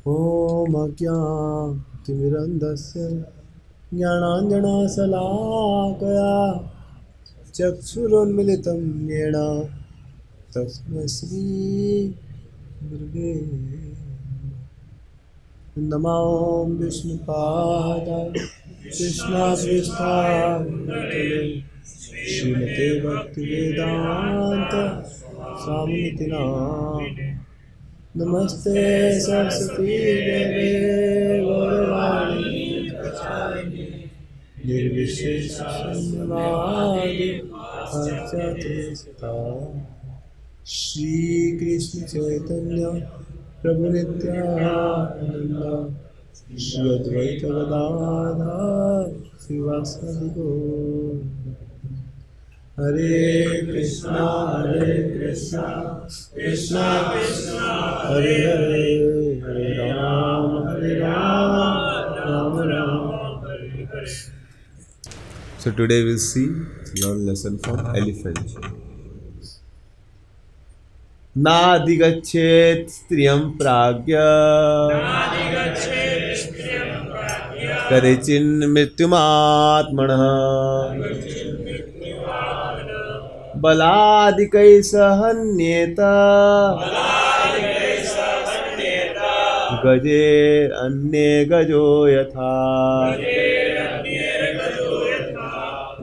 ॐ अज्ञानतिमिरन्धस्य ज्ञानाञ्जनशलाकया चक्षुरुन्मिलितं येन तस्मै श्रीगुरुवे नमो विष्णुपादाय कृष्णापृष्ठाय श्रीमते भक्तिवेदान्त स्वामिनिति नाम नमस्ते सरस्वती देवे गौरवाणी प्रचारिणे निर्विशेष शून्यवादी अर्चते श्री कृष्ण चैतन्य प्रभु नित्यानंद श्री अद्वैत गदाधर श्रीवासदि गौर हरे Krishna Krishna Krishna Hare Hare Hare Ram Ram Ram Hare Hare. So today we'll see learn lesson from elephant. नाधिगच्छेत् स्त्रियं प्राज्ञ करिचिन्मृत्युमात्मनः बलादिकै सहन्येत गजेरन्ये गजो यथा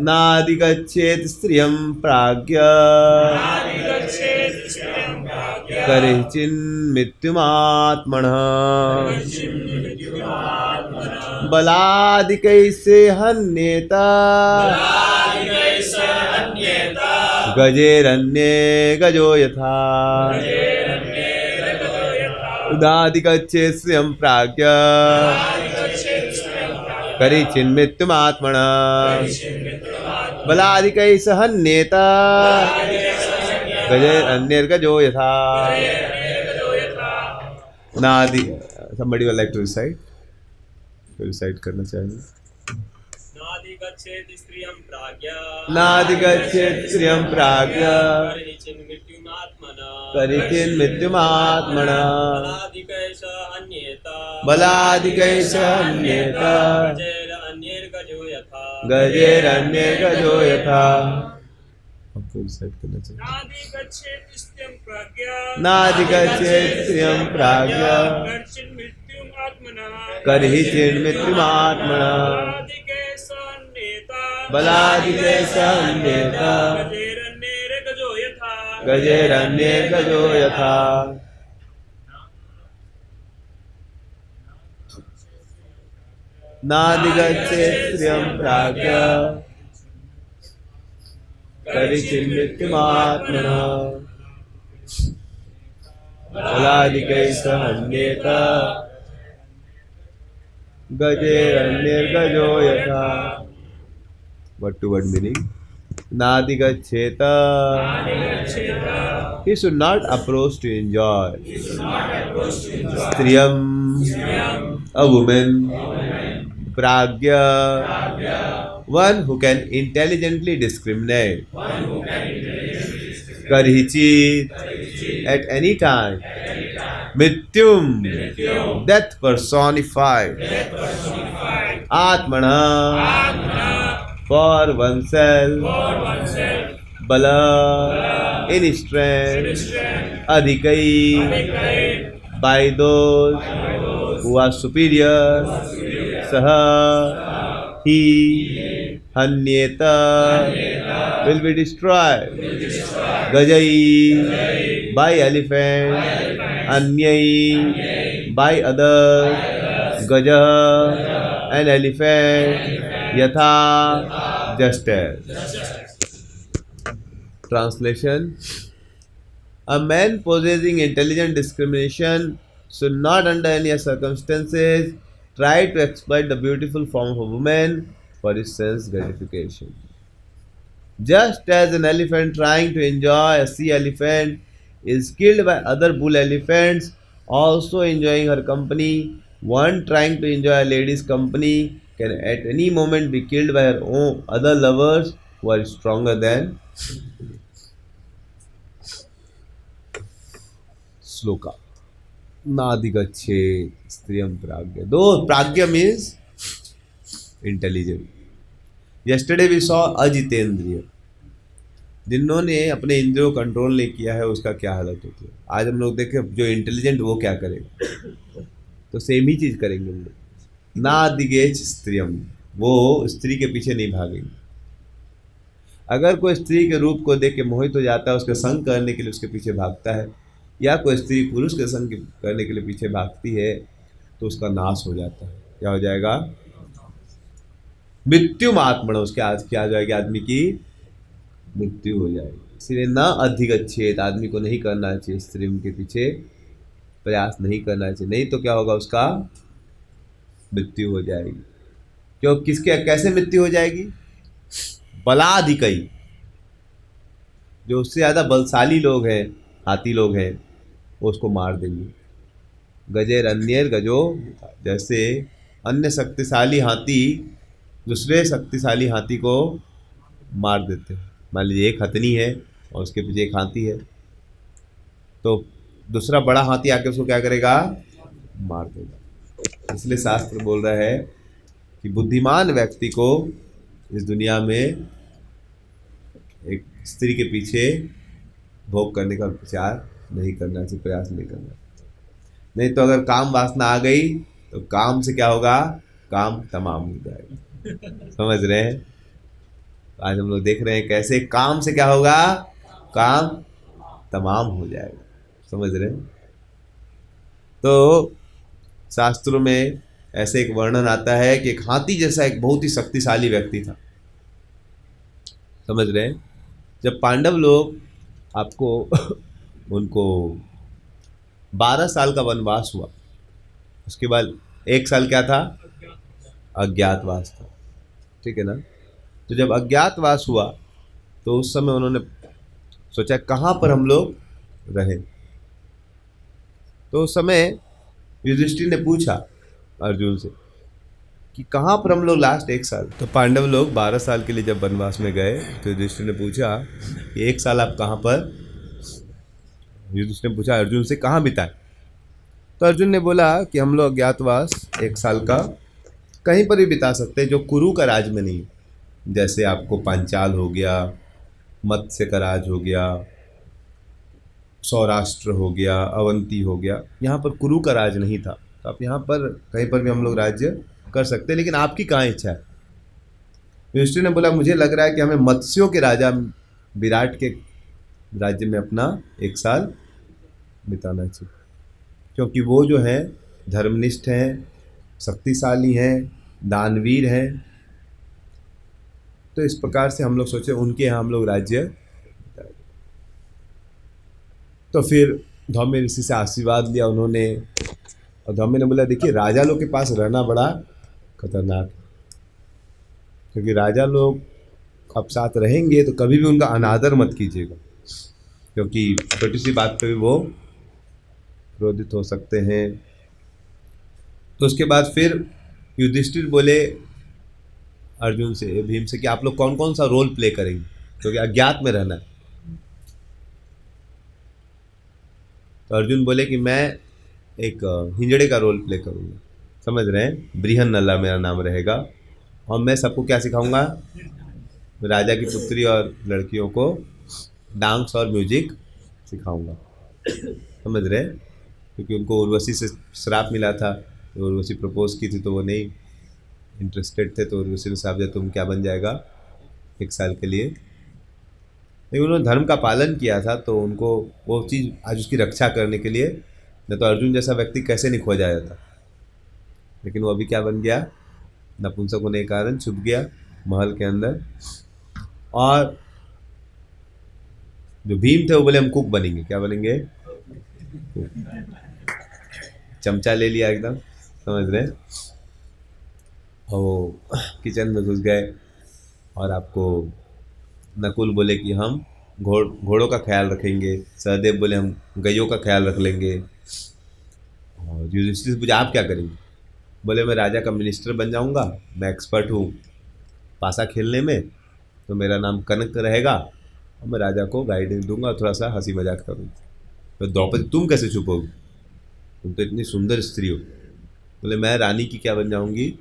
नाधिगच्छेत् स्त्रियं प्राज्ञ करिचिन्मृत्युमात्मनः बलादिकै सहन्येत गजेरन्ये गजो यथा उदाधिगच्छेत् स्त्रियं प्राज्ञ करिचिन्मृत्युमात्मनः बलादिकै सहन्येत गजेरन्यर्गजो यथा. नादि somebody would like to recite करना चाहेंगे. नाधिगच्छेत् स्त्रियं प्राज्ञ नाधिगच्छेत् स्त्रियं प्राज्ञ करिचिन्मृत्युमात्मनः बलादिकै सहन्येत गजेरन्यर्गजो यथा. आपको रिसाइट करना चाहिए. नाधिगच्छेत् स्त्रियं प्राज्ञ करिचिन्मृत्युमात्मनः बलादिकै सहन्येत गजेरन्यर्गजो यथा. नाधिगच्छेत् स्त्रियं प्राज्ञ करिचिन्मृत्युमात्मनः बलादिकै सहन्येत गजेरन्यर्गजो यथा. Word to word meaning. Nadigacheta. He should not approach to enjoy. Striyam, a woman. Pragya, one who can intelligently discriminate. Karichit, at any time. Mrityum, death personified. Atmana, for oneself. Bala, in strength. Adhikai, by those who are superior. Saha, he, hanyeta, will be destroyed. Gajai, by elephant. Anyai, by others. Gaja, an elephant. Yatha, just as. Translation. A man possessing intelligent discrimination should not under any circumstances try to exploit the beautiful form of a woman for his sense gratification. Just as an elephant trying to enjoy a sea elephant is killed by other bull elephants also enjoying her company, one trying to enjoy a lady's company can at any moment be killed by her own other lovers who are stronger than. Sloka. नाधिगच्छे स्त्रियम प्राज्ञ। दो प्राज्ञ means intelligent. Yesterday we saw अजितेंद्रिय, जिन्होंने अपने इंद्रियों को control नहीं किया है उसका क्या हालत होती है। आज हम लोग देखें जो इंटेलिजेंट वो क्या करेगा, तो सेम ही चीज करेंगे हम लोग। नाधिगेच स्त्रियम, वो स्त्री के पीछे नहीं भागेंगे। अगर कोई स्त्री के रूप को देख के मोहित हो जाता है, उसके संग करने के लिए उसके पीछे भागता है, या कोई स्त्री पुरुष के संग करने के लिए पीछे भागती है, तो उसका नाश हो जाता है। क्या हो जाएगा? मृत्यु आत्मन, उसके आज क्या आ जाएगी? आदमी की मृत्यु हो जाएगी। इसलिए न अधिगच्छेत, आदमी को नहीं करना चाहिए स्त्री के पीछे प्रयास नहीं करना चाहिए, नहीं तो क्या होगा? उसका मृत्यु हो जाएगी। क्यों? किसके कैसे मृत्यु हो जाएगी? बलाधिकई, जो उससे ज्यादा बलशाली लोग हैं, हाथी लोग हैं, वो उसको मार देंगे। गजेर अन्यर गजो, जैसे अन्य शक्तिशाली हाथी दूसरे शक्तिशाली हाथी को मार देते हैं। मान लीजिए एक हथनी है और उसके पीछे एक हाथी है, तो दूसरा बड़ा हाथी आके उसको क्या करेगा? मार देगा। इसलिए शास्त्र बोल रहा है कि बुद्धिमान व्यक्ति को इस दुनिया में एक स्त्री के पीछे भोग करने का विचार नहीं करना चाहिए, प्रयास नहीं करना। नहीं तो अगर काम वासना आ गई तो काम से क्या होगा? काम तमाम हो जाएगा। समझ रहे हैं? आज हम लोग देख रहे हैं कैसे काम से क्या होगा? काम तमाम हो जाएगा। समझ रहे हैं? तो शास्त्रों में ऐसे एक वर्णन आता है कि एक हाथी जैसा एक बहुत ही शक्तिशाली व्यक्ति था। समझ रहे हैं? जब पांडव लोग आपको उनको 12 साल का वनवास हुआ, उसके बाद 1 साल क्या था? अज्ञातवास था। ठीक है ना? तो जब अज्ञातवास हुआ तो उस समय उन्होंने सोचा कहाँ पर हम लोग रहें। तो उस समय युधिष्ठिर ने पूछा अर्जुन से कि कहाँ पर हम लोग लास्ट 1 साल। तो पांडव लोग 12 साल के लिए जब वनवास में गए तो युधिष्ठिर ने पूछा कि 1 साल आप कहाँ पर। युधिष्ठिर ने पूछा अर्जुन से कहाँ बिताए। तो अर्जुन ने बोला कि हम लोग अज्ञातवास 1 साल का कहीं पर भी बिता सकते हैं जो कुरु का राज में नहीं। जैसे आपको पांचाल हो गया, मत्स्य का राज हो गया, सौराष्ट्र हो गया, अवंती हो गया, यहाँ पर कुरु का राज नहीं था। तो आप यहाँ पर कहीं पर भी हम लोग राज्य कर सकते हैं, लेकिन आपकी कहाँ इच्छा है? युधिष्ठिर ने बोला मुझे लग रहा है कि हमें मत्स्यों के राजा विराट के राज्य में अपना 1 साल बिताना चाहिए, क्योंकि वो जो है धर्मनिष्ठ हैं, शक्तिशाली हैं, दानवीर हैं। तो इस प्रकार से हम लोग सोचे उनके यहाँ हम लोग राज्य। तो फिर धौम्य ऋषि से आशीर्वाद लिया उन्होंने, और धौम्य ने बोला देखिए राजा लोग के पास रहना बड़ा खतरनाक है, क्योंकि राजा लोग अब साथ रहेंगे तो कभी भी उनका अनादर मत कीजिएगा, क्योंकि छोटी सी बात पे भी वो क्रोधित हो सकते हैं। तो उसके बाद फिर युधिष्ठिर बोले अर्जुन से, भीम से, कि आप लोग कौन कौन सा रोल प्ले करेंगे, क्योंकि अज्ञात में रहना है। तो अर्जुन बोले कि मैं एक हिंजड़े का रोल प्ले करूँगा। समझ रहे हैं? बृहन नल्ला मेरा नाम रहेगा, और मैं सबको क्या सिखाऊंगा? राजा की पुत्री और लड़कियों को डांस और म्यूजिक सिखाऊंगा। समझ रहे हैं? क्योंकि उनको उर्वशी से श्राप मिला था, तो उर्वशी प्रपोज की थी तो वो नहीं इंटरेस्टेड थे, तो उर्वशी ने श्राप दिया तुम क्या बन जाएगा 1 साल के लिए। लेकिन उन्होंने धर्म का पालन किया था, तो उनको वो चीज़ आज उसकी रक्षा करने के लिए, न तो अर्जुन जैसा व्यक्ति कैसे नहीं खोजा जाता, लेकिन वो अभी क्या बन गया? नपुंसक होने के कारण छुप गया महल के अंदर। और जो भीम थे वो बोले हम कुक बनेंगे। क्या बनेंगे? चमचा ले लिया एकदम, समझ रहे हैं? और वो किचन में घुस गए, और आपको नकुल बोले कि हम घोड़ों का ख्याल रखेंगे, सहदेव बोले हम गैयों का ख्याल रख लेंगे। और युधिष्ठिर से पूछा आप क्या करेंगे? बोले मैं राजा का मिनिस्टर बन जाऊंगा, मैं एक्सपर्ट हूँ पासा खेलने में, तो मेरा नाम कनक रहेगा, और मैं राजा को गाइडेंस दूंगा, थोड़ा सा हंसी मजाक करूँगा। तो द्रौपदी तुम कैसे छुपोगे? तुम तो इतनी सुंदर स्त्री हो। बोले मैं रानी की क्या बन जाऊंगी,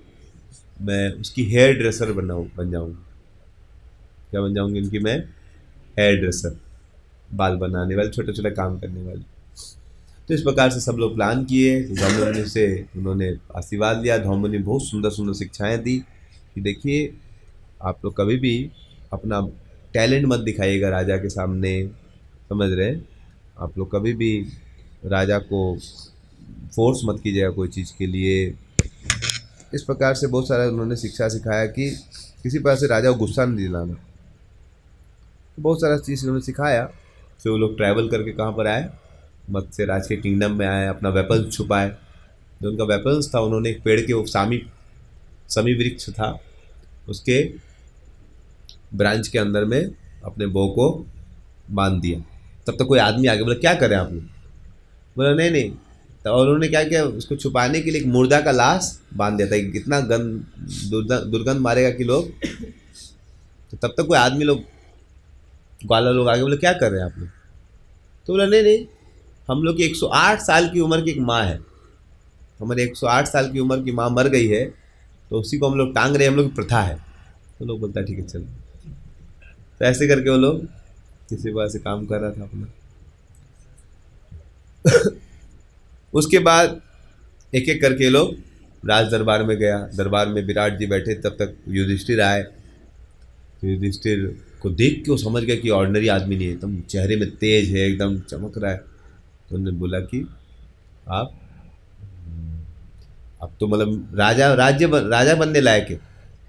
मैं उसकी हेयर ड्रेसर बन जाऊंगी। क्या बन जाऊंगी उनकी मैं? हेयर ड्रेसर, बाल बनाने वाली, छोटे छोटे काम करने वाली। तो इस प्रकार से सब लोग प्लान किए। तो धौमनी से उन्होंने आशीर्वाद लिया। धौमनी बहुत सुंदर सुंदर शिक्षाएं दी कि देखिए आप लोग कभी भी अपना टैलेंट मत दिखाइएगा राजा के सामने, समझ रहे हैं? आप लोग कभी भी राजा को फोर्स मत कीजिएगा कोई चीज़ के लिए। इस प्रकार से बहुत सारा उन्होंने शिक्षा सिखाया कि किसी प्रकार से राजा को गुस्सा नहीं दिलाना। तो बहुत सारा चीज़ उन्होंने सिखाया। फिर वो लोग ट्रैवल करके कहाँ पर आए? मत्स्य राज के किंगडम में आए, अपना वेपन छुपाए। जो उनका वेपन्स था उन्होंने एक पेड़ के वो समी वृक्ष था उसके ब्रांच के अंदर में अपने बो को बांध दिया। तब तक कोई आदमी आगे बोला क्या करें आप लोग? बोला नहीं नहीं। तो और उन्होंने क्या किया, उसको छुपाने के लिए एक मुर्दा का लाश बांध दिया था। इतना दुर्गंध मारेगा कि लोग। तो तब तक कोई आदमी लोग ग्वाला लोग आगे बोले क्या कर रहे हैं आप लोग? तो बोला नहीं नहीं, हम लोग की 108 साल की उम्र की एक माँ है, हमारे 108 साल की उम्र की माँ मर गई है, तो उसी को हम लोग टांग रहे हैं, हम लोग की प्रथा है। तो लोग बोलता है ठीक है चलो। तो ऐसे करके वो लोग किसी वजह से काम कर रहा था अपना। उसके बाद एक एक करके लोग राज दरबार में गया। दरबार में विराट जी बैठे, तब तक युधिष्ठिर आए। तो युधिष्ठिर को देख के वो समझ गया कि ऑर्डिनरी आदमी नहीं है, एकदम चेहरे में तेज है, एकदम चमक रहा है। तो उन्होंने बोला कि आप अब तो मतलब राजा बनने लायक है।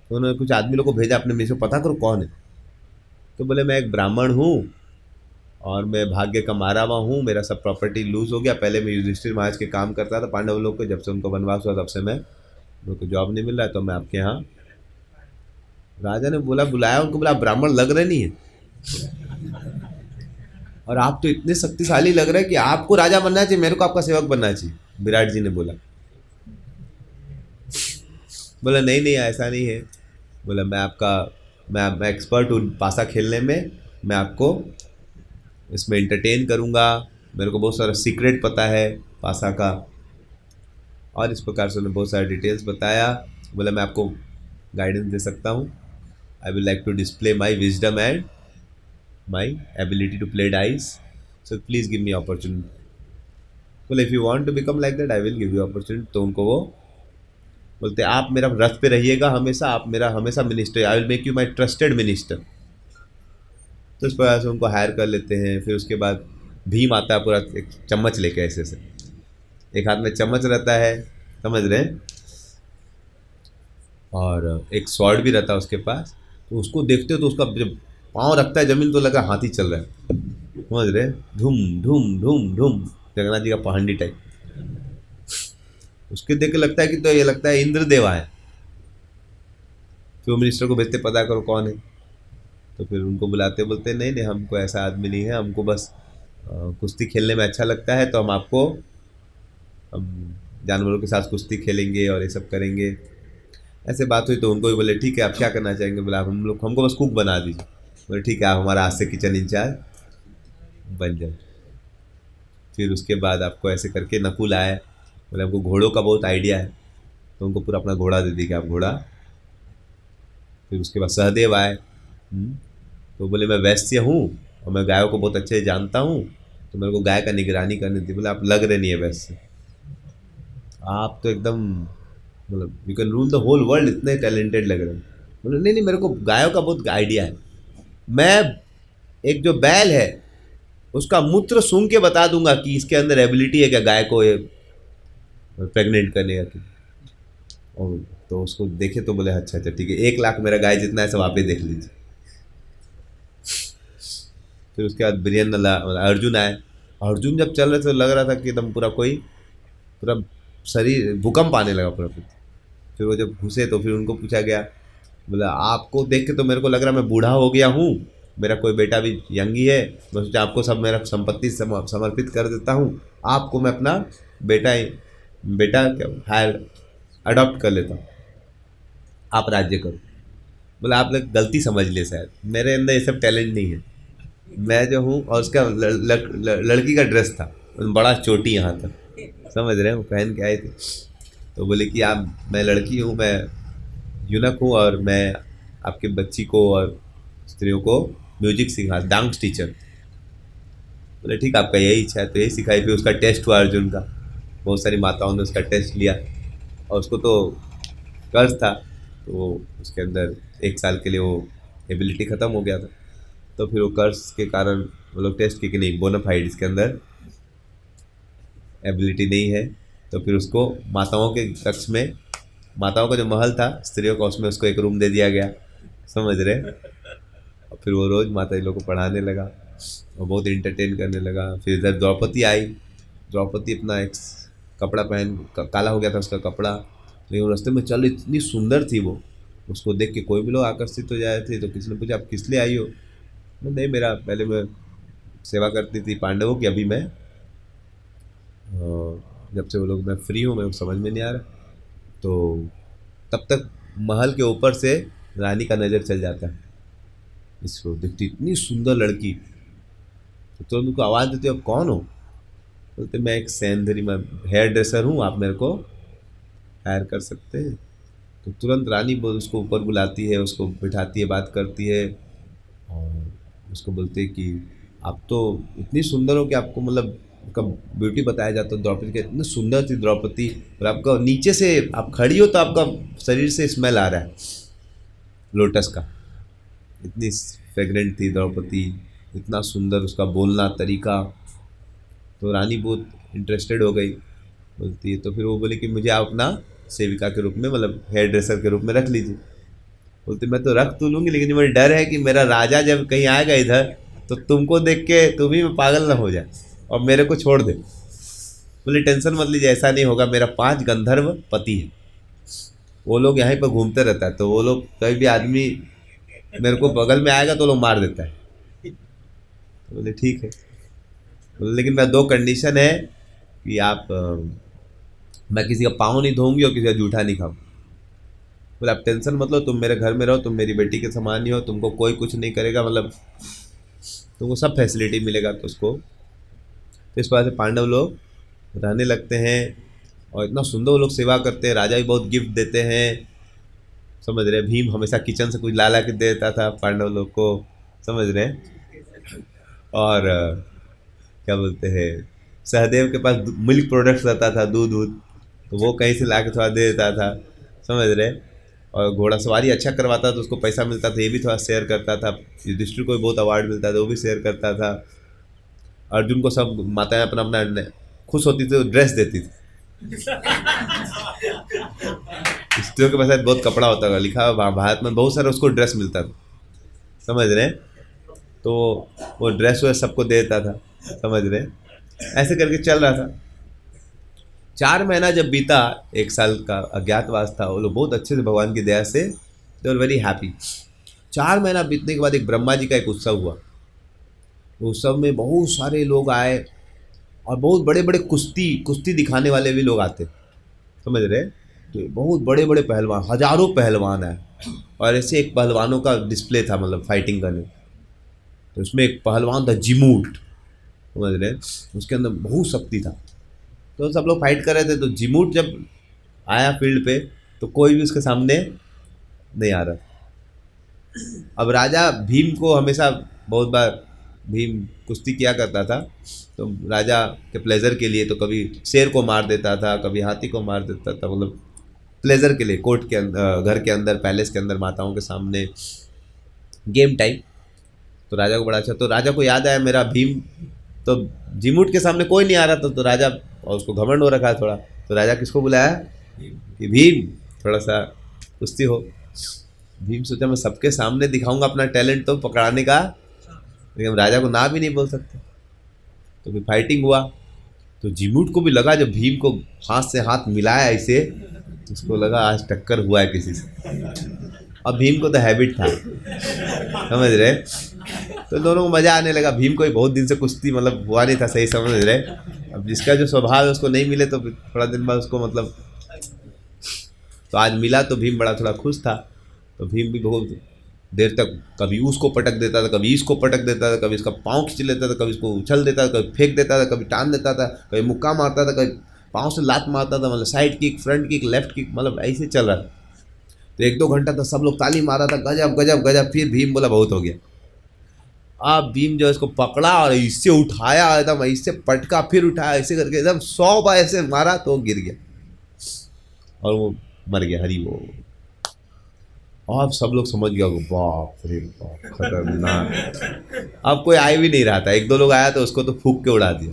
तो उन्होंने कुछ आदमी लोग को भेजा अपने में से, पता करो कौन है। तो बोले मैं एक ब्राह्मण हूँ और मैं भाग्य का मारा हुआ हूँ, मेरा सब प्रॉपर्टी लूज हो गया। पहले मैं युधिष्ठिर महाराज के काम करता था पांडव लोग को, जब से उनको वनवास हुआ तब से मेरे को जॉब नहीं मिल रहा है, तो मैं आपके यहाँ। राजा ने बोला, बुलाया उनको, बोला ब्राह्मण लग रहे नहीं है और आप तो इतने शक्तिशाली लग रहे हैं कि आपको राजा बनना चाहिए, मेरे को आपका सेवक बनना चाहिए। विराट जी ने बोला नहीं नहीं ऐसा नहीं है। बोला मैं एक्सपर्ट हूँ पासा खेलने में, मैं आपको इसमें एंटरटेन करूँगा, मेरे को बहुत सारा सीक्रेट पता है पासा का। और इस प्रकार से उन्होंने बहुत सारे डिटेल्स बताया। बोला मैं आपको गाइडेंस दे सकता हूँ। I will like to display my wisdom and my ability to play dice, so please give me opportunity. बोले if you want to become like that I will give you opportunity. तो उनको वो बोलते आप मेरा रथ पे रहिएगा हमेशा, आप मेरा हमेशा minister, I will make you my trusted minister. तो इस प्रकार से उनको हायर कर लेते हैं। फिर उसके बाद भीम आता है पूरा एक चम्मच लेके, ऐसे से एक हाथ में चम्मच रहता है, समझ रहे हैं, और एक स्वॉर्ड भी रहता है उसके पास। तो उसको देखते हो तो उसका जब पाँव रखता है जमीन तो लगा हाथी चल रहा है, समझ रहे? धूम धूम धूम धूम, जगन्नाथ जी का पहाड़ी टाइप। उसके देख के लगता है कि तो ये लगता है इंद्रदेव आए। फिर वो मिनिस्टर को भेजते पता करो कौन है। तो फिर उनको बुलाते, बोलते नहीं नहीं हमको ऐसा आदमी नहीं है, हमको बस कुश्ती खेलने में अच्छा लगता है, तो हम जानवरों के साथ कुश्ती खेलेंगे और ये सब करेंगे। ऐसे बात हुई तो उनको भी बोले ठीक है आप क्या करना चाहेंगे? बोला हमको बस कुक बना दीजिए। बोले ठीक है आप हमारा आज से किचन इंचार्ज बन जाए। फिर उसके बाद आपको ऐसे करके नकुल आए, बोले हमको घोड़ों का बहुत आइडिया है, तो उनको पूरा अपना घोड़ा दे दी कि आप घोड़ा। फिर उसके बाद सहदेव आए। तो बोले मैं वैश्य हूँ और मैं गायों को बहुत अच्छे से जानता हूँ, तो मेरे को गाय का निगरानी करनी थी। बोले आप लग रहे नहीं है वैश्य, आप तो एकदम मतलब you can rule the whole world, इतने टैलेंटेड लग रहे हैं। बोले नहीं नहीं मेरे को गायों का बहुत आइडिया है, मैं एक जो बैल है उसका मूत्र सूंघ के बता दूंगा कि इसके अंदर एबिलिटी है क्या गाय को प्रेग्नेंट करने का। और तो उसको देखे तो बोले अच्छा अच्छा ठीक है, 1 लाख मेरा गाय जितना है सब आप ही देख लीजिए। फिर उसके बाद वीरेंद्र अर्जुन आए। अर्जुन जब चल रहे थे तो लग रहा था कि एकदम पूरा शरीर भूकंप आने लगा पूरा। फिर वो जब घुसे तो फिर उनको पूछा गया, बोला आपको देख के तो मेरे को लग रहा मैं बूढ़ा हो गया हूँ, मेरा कोई बेटा भी यंग ही है, मैं सोचा आपको सब मेरा संपत्ति समर्पित कर देता हूँ, आपको मैं अपना बेटा क्या हायर अडॉप्ट कर लेता हूँ, आप राज्य करो। बोला आप लोग गलती समझ लिए शायद, मेरे अंदर ये सब टैलेंट नहीं है, मैं जो हूँ। और उसका लड़की का ड्रेस था बड़ा चोटी यहाँ तक, समझ रहे हैं, वो पहन के आए थे। तो बोले कि आप, मैं लड़की हूँ, मैं यूनक हूँ, और मैं आपके बच्ची को और स्त्रियों को म्यूजिक सिखा, डांस टीचर। बोले ठीक, आपका यही इच्छा है तो यही सिखाई। फिर उसका टेस्ट हुआ अर्जुन का, बहुत सारी माताओं ने उसका टेस्ट लिया, और उसको तो कर्ज था, तो वो उसके अंदर 1 साल के लिए वो एबिलिटी ख़त्म हो गया था। तो फिर वो कर्ज के कारण वो लोग टेस्ट किए कि नहीं, बोनाफाइड इसके अंदर एबिलिटी नहीं है। तो फिर उसको माताओं के कक्ष में, माताओं का जो महल था स्त्रियों का, उसमें उसको एक रूम दे दिया गया। समझ रहे? और फिर वो रोज़ माता जी लोग को पढ़ाने लगा और बहुत इंटरटेन करने लगा। फिर इधर द्रौपदी आई। द्रौपदी अपना एक कपड़ा पहन, काला हो गया था उसका कपड़ा, लेकिन वो रास्ते में चल, इतनी सुंदर थी वो, उसको देख के कोई भी लोग आकर्षित हो जाए थे। तो किसी ने पूछा आप किस लिए आई हो? नहीं, मेरा पहले मैं सेवा करती थी पांडवों की, अभी मैं जब से वो लोग, मैं फ्री हूँ, मैं समझ में नहीं आ रहा। तो तब तक महल के ऊपर से रानी का नज़र चल जाता है, इसको देखती इतनी सुंदर लड़की। तो तुरंत उनको आवाज़ देते हो, कौन हो? बोलते मैं एक सैंधरी, मैं हेयर ड्रेसर हूँ, आप मेरे को हायर कर सकते हैं? तो तुरंत रानी बोल उसको ऊपर बुलाती है, उसको बिठाती है, बात करती है, और उसको बोलते हैं कि आप तो इतनी सुंदर हो कि आपको मतलब आपका ब्यूटी बताया जाता है। द्रौपदी का इतनी सुंदर थी द्रौपदी, और आपका नीचे से आप खड़ी हो तो आपका शरीर से स्मेल आ रहा है लोटस का, इतनी फ्रेगनेंट थी द्रौपदी, इतना सुंदर उसका बोलना तरीका। तो रानी बहुत इंटरेस्टेड हो गई, बोलती है। तो फिर वो बोली कि मुझे आप अपना सेविका के रूप में, मतलब हेयर ड्रेसर के रूप में रख लीजिए। बोलते मैं तो रख तो लूँगी, लेकिन मुझे डर है कि मेरा राजा जब कहीं आएगा इधर तो तुमको देख के तुम ही में पागल ना हो जाए और मेरे को छोड़ दे। बोले टेंशन मत लीजिए, ऐसा नहीं होगा, मेरा 5 गंधर्व पति है, वो लोग यहीं पर घूमते रहता है, तो वो लोग कोई भी आदमी मेरे को बगल में आएगा तो लोग मार देता है। बोले ठीक है। बोले लेकिन मैं 2 कंडीशन है कि आप मैं किसी का पाँव नहीं धोऊंगी और किसी का जूठा नहीं खाऊँ। बोले आप टेंशन मत लो, तुम मेरे घर में रहो, तुम मेरी बेटी के समान ही हो, तुमको कोई कुछ नहीं करेगा, मतलब तुमको सब फैसिलिटी मिलेगा। तो उसको, तो इस वजह से पांडव लोग रहने लगते हैं, और इतना सुंदर वो लोग सेवा करते हैं। राजा भी बहुत गिफ्ट देते हैं, समझ रहे? भीम हमेशा किचन से कुछ ला ला के देता था पांडव लोग को, समझ रहे? और क्या बोलते हैं, सहदेव के पास मिल्क प्रोडक्ट्स रहता था, दूध दूध, तो वो कहीं से ला के थोड़ा दे देता था, समझ रहे? और घोड़ा सवारी अच्छा करवाता तो उसको पैसा मिलता था, ये भी थोड़ा शेयर करता था। युधिष्ठिर को भी बहुत अवार्ड मिलता था, वो भी शेयर करता था। अर्जुन को सब माताएं अपना अपना खुश होती थी तो ड्रेस देती थी। स्त्रियों के पास बहुत कपड़ा होता था, लिखा हुआ भारत में बहुत सारा उसको ड्रेस मिलता था, समझ रहे? तो वो ड्रेस वो सबको देता था, समझ रहे? ऐसे करके चल रहा था। 4 महीना जब बीता, 1 साल का अज्ञातवास था, वो लोग बहुत अच्छे से भगवान की दया से दे वर वेरी हैप्पी। 4 महीना बीतने के बाद एक ब्रह्मा जी का एक उत्सव हुआ। उत्सव में बहुत सारे लोग आए, और बहुत बड़े बड़े कुश्ती कुश्ती दिखाने वाले भी लोग आते, समझ रहे? तो बहुत बड़े बड़े पहलवान, हजारों पहलवान आए, और ऐसे एक पहलवानों का डिस्प्ले था, मतलब फाइटिंग करने। तो उसमें एक पहलवान था जिमूट, समझ रहे? उसके अंदर बहुत शक्ति था। तो सब लोग फाइट कर रहे थे, तो जिमूट जब आया फील्ड पे तो कोई भी उसके सामने नहीं आ रहा। अब राजा भीम को हमेशा, बहुत बार भीम कुश्ती किया करता था, तो राजा के प्लेजर के लिए तो कभी शेर को मार देता था, कभी हाथी को मार देता था, मतलब प्लेजर के लिए, कोर्ट के अंदर, घर के अंदर, पैलेस के अंदर, माताओं के सामने, गेम टाइम। तो राजा को बड़ा अच्छा, तो राजा को याद आया मेरा भीम तो जिमूट के सामने कोई नहीं आ रहा था, तो राजा, और उसको घमंड हो रखा है थोड़ा, तो राजा किसको बुलाया कि भीम थोड़ा सा कुश्ती हो। भीम सोचा मैं सबके सामने दिखाऊंगा अपना टैलेंट तो पकड़ाने का, लेकिन राजा को ना भी नहीं बोल सकते। तो फिर फाइटिंग हुआ, तो जिमूट को भी लगा, जब भीम को हाथ से हाथ मिलाया ऐसे, उसको लगा आज टक्कर हुआ है किसी से। अब भीम को तो हैबिट था, समझ रहे? तो दोनों को मज़ा आने लगा। भीम को भी बहुत दिन से कुश्ती मतलब हुआ नहीं था सही, समझ रहे? अब जिसका जो स्वभाव है उसको नहीं मिले तो थोड़ा दिन बाद उसको मतलब, तो आज मिला तो भीम बड़ा थोड़ा खुश था। तो भीम भी बहुत देर तक कभी उसको पटक देता था, कभी इसको पटक देता था, कभी इसका पाँव खींच लेता था, कभी इसको उछल देता था, कभी फेंक देता था, कभी टान देता था, कभी मुक्का मारता था, कभी पाँव से लात मारता था, मतलब side kick, front kick, left kick, मतलब ऐसे चल रहा था। तो 1-2 घंटा तो सब लोग ताली मारा था, गजब गजब गजब। फिर भीम बोला बहुत हो गया। अब भीम जो इसको पकड़ा और इससे उठाया, एकदम इससे पटका, फिर उठाया, ऐसे करके एकदम 100 बार ऐसे मारा तो गिर गया और वो मर गया। हरी वो। अब सब लोग समझ गया, बाप रे बाप, खतरनाक। अब कोई आ भी नहीं रहा था, 1-2 लोग आया तो उसको तो फूंक के उड़ा दिया।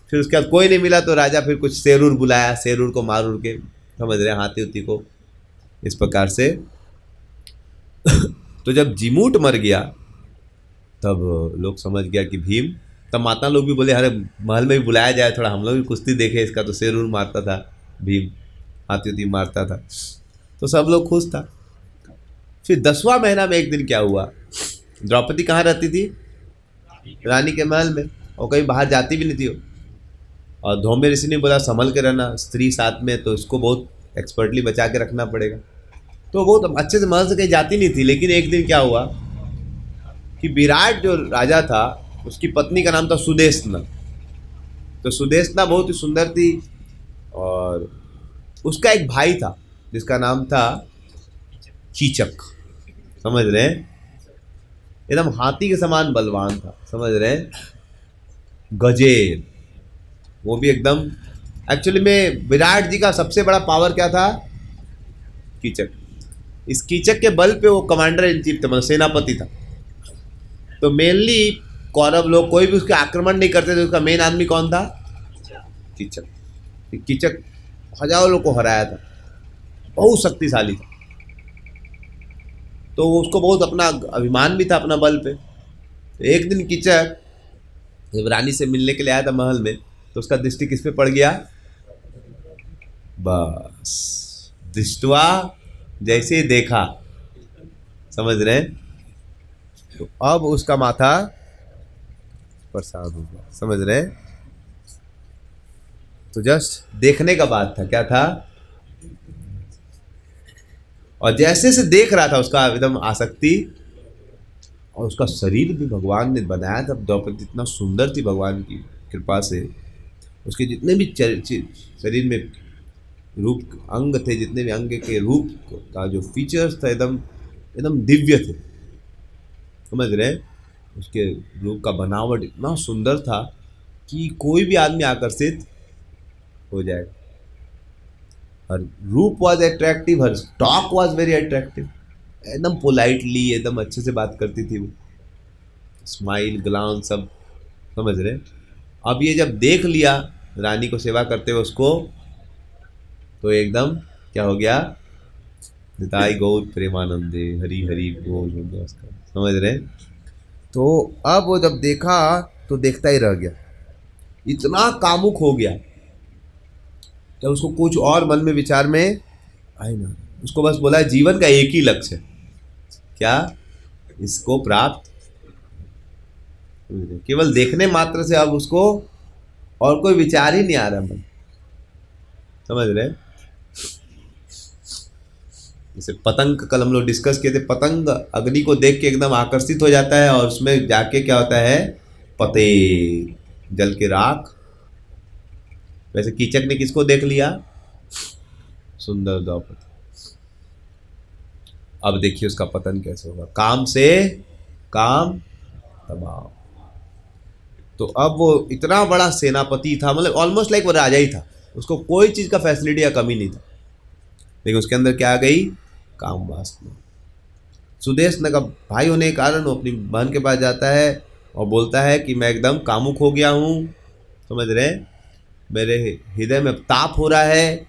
फिर उसके बाद कोई नहीं मिला तो राजा फिर कुछ शेरूर बुलाया, शेरूर को मार उड़ के, समझ रहे, हाथी उती को, इस प्रकार से। तो जब जीमूट मर गया तब लोग समझ गया कि भीम, तब माता लोग भी बोले अरे महल में भी बुलाया जाए, थोड़ा हम लोग भी कुश्ती देखे इसका, तो शेरूर मारता था भीम, हाथी उती मारता था, तो सब लोग खुश था। फिर 10वां महीना में एक दिन क्या हुआ, द्रौपदी कहाँ रहती थी? रानी के महल में, और कहीं बाहर जाती भी नहीं थी वो। और धौम्य ऋषि ने बोला संभल के रहना, स्त्री साथ में तो इसको बहुत एक्सपर्टली बचा के रखना पड़ेगा। तो वो तो अच्छे से महल से कहीं जाती नहीं थी। लेकिन एक दिन क्या हुआ कि विराट जो राजा था उसकी पत्नी का नाम था सुदेशना। तो सुदेशना बहुत ही सुंदर थी और उसका एक भाई था जिसका नाम था कीचक, समझ रहे हैं, एकदम हाथी के समान बलवान था, समझ रहे हैं, गजेर, वो भी एकदम। एक्चुअली में विराट जी का सबसे बड़ा पावर क्या था? कीचक। इस कीचक के बल पे वो कमांडर इन चीफ थे, मतलब सेनापति था। तो मेनली कौरव लोग कोई भी उसके आक्रमण नहीं करते थे, उसका मेन आदमी कौन था? कीचक। कीचक हजारों लोग को हराया था, बहुत शक्तिशाली था। तो उसको बहुत अपना अभिमान भी था अपना बल पे। तो एक दिन कीचक जब रानी से मिलने के लिए आया था महल में, तो उसका दृष्टि किस पे पड़ गया? बस दृष्टवा जैसे ही देखा, समझ रहे हैं, तो अब उसका माथा परेशान हो गया, समझ रहे हैं। तो जस्ट देखने का बात था, क्या था, और जैसे से देख रहा था उसका एकदम आसक्ति, और उसका शरीर भी भगवान ने बनाया था। द्रौपदी इतना सुंदर थी भगवान की कृपा से, उसके जितने भी शरीर में रूप अंग थे, जितने भी अंग के रूप का जो फीचर्स था एकदम एकदम दिव्य थे, समझ रहे। उसके रूप का बनावट इतना सुंदर था कि कोई भी आदमी आकर्षित हो जाए। हर रूप was attractive, her talk was very attractive, एकदम पोलाइटली, एकदम अच्छे से बात करती थी वो, स्माइल ग्लाउन सब, समझ रहे। अब ये जब देख लिया रानी को सेवा करते हुए उसको, तो एकदम क्या हो गया, निताई गौर प्रेमानंदे हरि हरि बोल हो गया उसका, समझ रहे। तो अब वो जब देखा तो देखता ही रह गया, इतना कामुक हो गया कि उसको कुछ और मन में विचार में आए ना। उसको बस बोला जीवन का एक ही लक्ष्य है, क्या, इसको प्राप्त, केवल देखने मात्र से अब उसको और कोई विचार ही नहीं आ रहा मन, समझ रहे। जैसे पतंग का कल हम लोग डिस्कस किए थे, पतंग अग्नि को देख के एकदम आकर्षित हो जाता है और उसमें जाके क्या होता है, पते जल के राख। वैसे कीचक ने किसको देख लिया? सुंदर द्रौपदी। अब देखिए उसका पतन कैसे होगा, काम से काम तमाम। तो अब वो इतना बड़ा सेनापति था, मतलब ऑलमोस्ट लाइक वो राजा ही था, उसको कोई चीज़ का फैसिलिटी या कमी नहीं था, लेकिन उसके अंदर क्या आ गई, काम वासना। सुदेशना का भाई होने के कारण वो अपनी बहन के पास जाता है और बोलता है कि मैं एकदम कामुक हो गया हूँ, समझ रहे, मेरे हृदय में ताप हो रहा है,